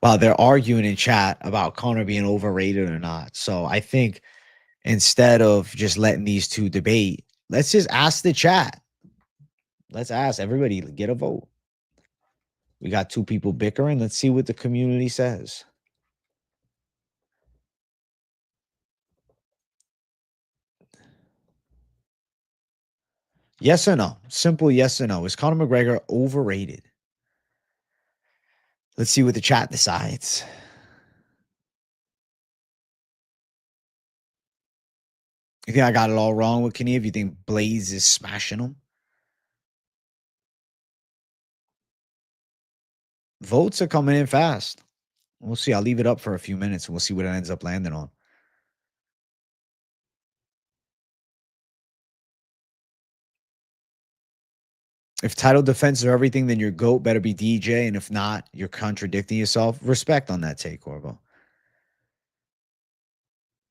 Wow, they're arguing in chat about Conor being overrated or not. So I think instead of just letting these two debate, let's just ask the chat. Let's ask everybody, get a vote. We got two people bickering. Let's see what the community says. Yes or no? Simple yes or no. Is Conor McGregor overrated? Let's see what the chat decides. You think I got it all wrong with Kniev? You think Blaze is smashing him? Votes are coming in fast. We'll see. I'll leave it up for a few minutes and we'll see what it ends up landing on. If title defenses are everything, then your GOAT better be DJ. And if not, you're contradicting yourself. Respect on that take, Corvo.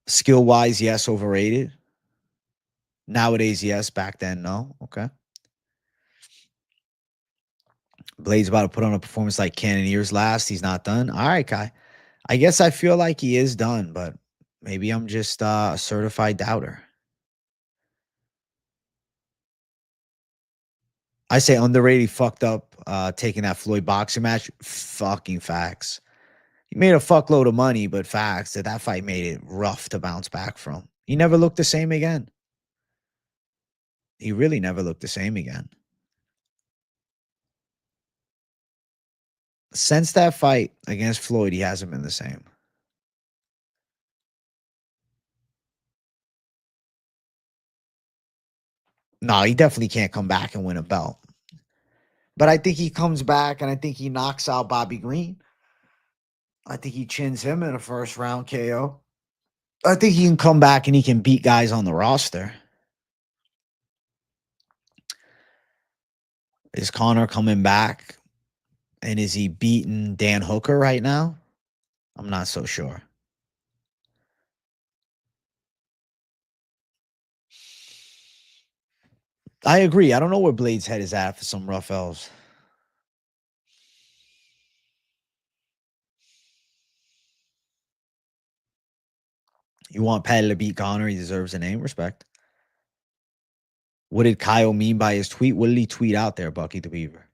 Skill wise, yes, overrated. Nowadays, yes. Back then, no. Okay. Blade's about to put on a performance like Cannonier's last. He's not done. All right, Kai. I guess I feel like he is done, but maybe I'm just a certified doubter. I say underrated. He fucked up taking that Floyd boxing match. Fucking facts. He made a fuckload of money, but facts that fight made it rough to bounce back from. He never looked the same again. He really never looked the same again. Since that fight against Floyd, he hasn't been the same. No, he definitely can't come back and win a belt. But I think he comes back and I think he knocks out Bobby Green. I think he chins him in a first round KO. I think he can come back and he can beat guys on the roster. Is Conor coming back? And is he beating Dan Hooker right now? I'm not so sure. I agree. I don't know where Blade's head is at for some rough elves. You want Patty to beat Conor? He deserves a name. Respect. What did Kyle mean by his tweet? What did he tweet out there, Bucky the Beaver?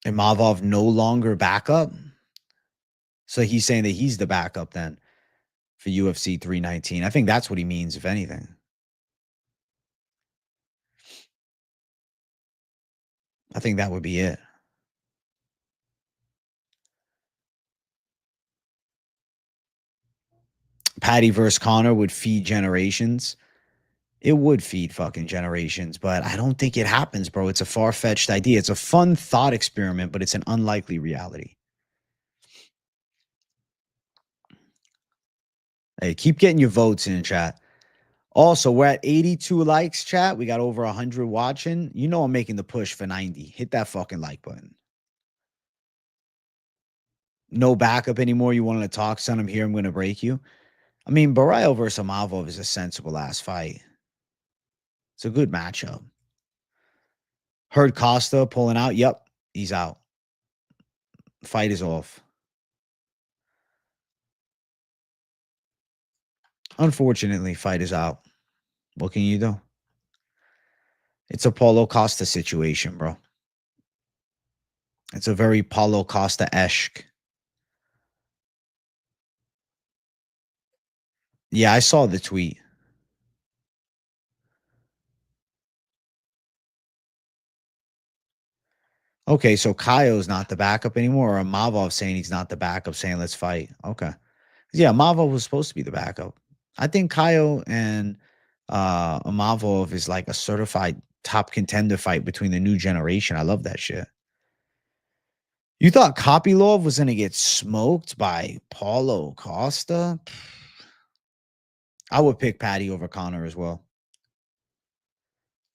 And Mavov no longer backup? So he's saying that he's the backup then for UFC 319. I think that's what he means, if anything. I think that would be it. Patty versus Conor would feed generations. It would feed fucking generations, but I don't think it happens, bro. It's a far-fetched idea. It's a fun thought experiment, but it's an unlikely reality. Hey, keep getting your votes in chat. Also, we're at 82 likes, chat. We got over 100 watching. You know I'm making the push for 90. Hit that fucking like button. No backup anymore. You wanted to talk, son? I'm here. I'm going to break you. I mean, Barrio versus Amavov is a sensible ass fight. It's a good matchup. Heard Costa pulling out. Yep, he's out. Fight is off. Unfortunately, fight is out. What can you do? It's a Paulo Costa situation, bro. It's a very Paulo Costa-esque. Yeah, I saw the tweet. Okay, so Kaio's not the backup anymore, or Mavov saying he's not the backup, saying let's fight. Okay. Yeah, Mavov was supposed to be the backup. I think Kaio and Mavov is like a certified top contender fight between the new generation. I love that shit. You thought Kopylov was gonna get smoked by Paulo Costa? I would pick Patty over Connor as well.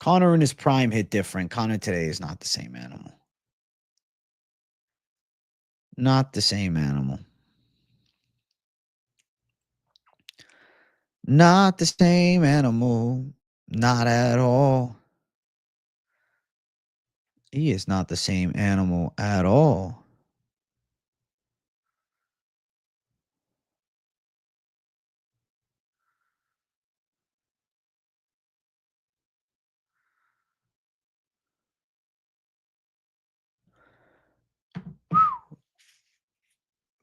Connor in his prime hit different. Connor today is not the same animal. Not the same animal. Not the same animal. Not at all. He is not the same animal at all.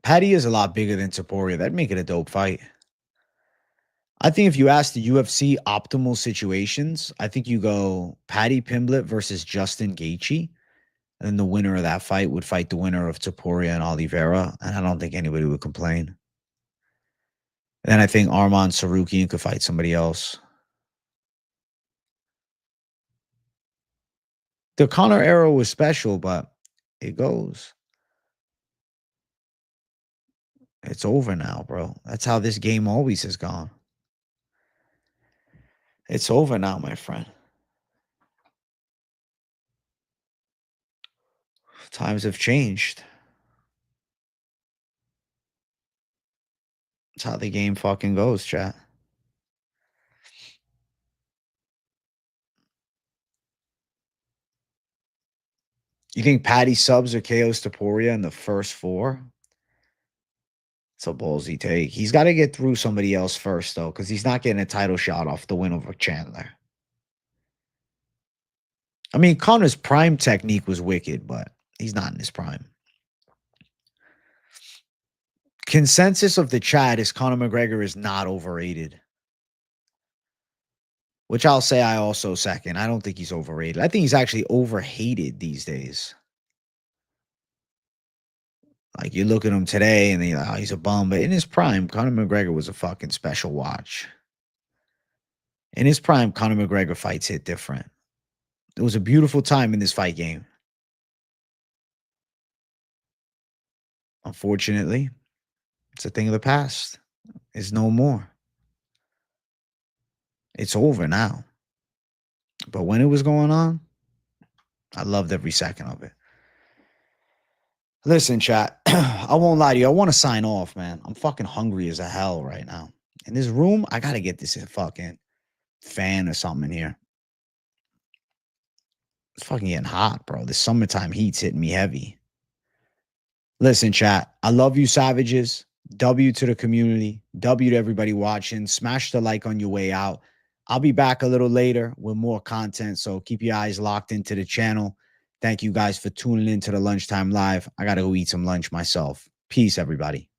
Patty is a lot bigger than Taporia. That'd make it a dope fight. I think if you ask the UFC optimal situations, I think you go Patty Pimblett versus Justin Gaethje, and then the winner of that fight would fight the winner of Taporia and Oliveira, and I don't think anybody would complain. And then I think Arman Sarukian could fight somebody else. The Conor era was special, but it goes. It's over now, bro. That's how this game always has gone. It's over now, my friend. Times have changed. That's how the game fucking goes, chat. You think Patty subs or KOs Taporia in the first four? It's a ballsy take. He's got to get through somebody else first, though, because he's not getting a title shot off the win over Chandler. I mean, Connor's prime technique was wicked, but he's not in his prime. Consensus of the chat is Conor McGregor is not overrated. Which I'll say I also second. I don't think he's overrated. I think he's actually overhated these days. Like, you look at him today and you're like, oh, he's a bum. But in his prime, Conor McGregor was a fucking special watch. In his prime, Conor McGregor fights hit different. It was a beautiful time in this fight game. Unfortunately, it's a thing of the past. It's no more. It's over now. But when it was going on, I loved every second of it. Listen, chat, I won't lie to you. I want to sign off, man. I'm fucking hungry as a hell right now. In this room, I got to get this fucking fan or something in here. It's fucking getting hot, bro. The summertime heat's hitting me heavy. Listen, chat, I love you, savages. W to the community. W to everybody watching. Smash the like on your way out. I'll be back a little later with more content, so keep your eyes locked into the channel. Thank you guys for tuning in to the Lunchtime Live. I got to go eat some lunch myself. Peace, everybody.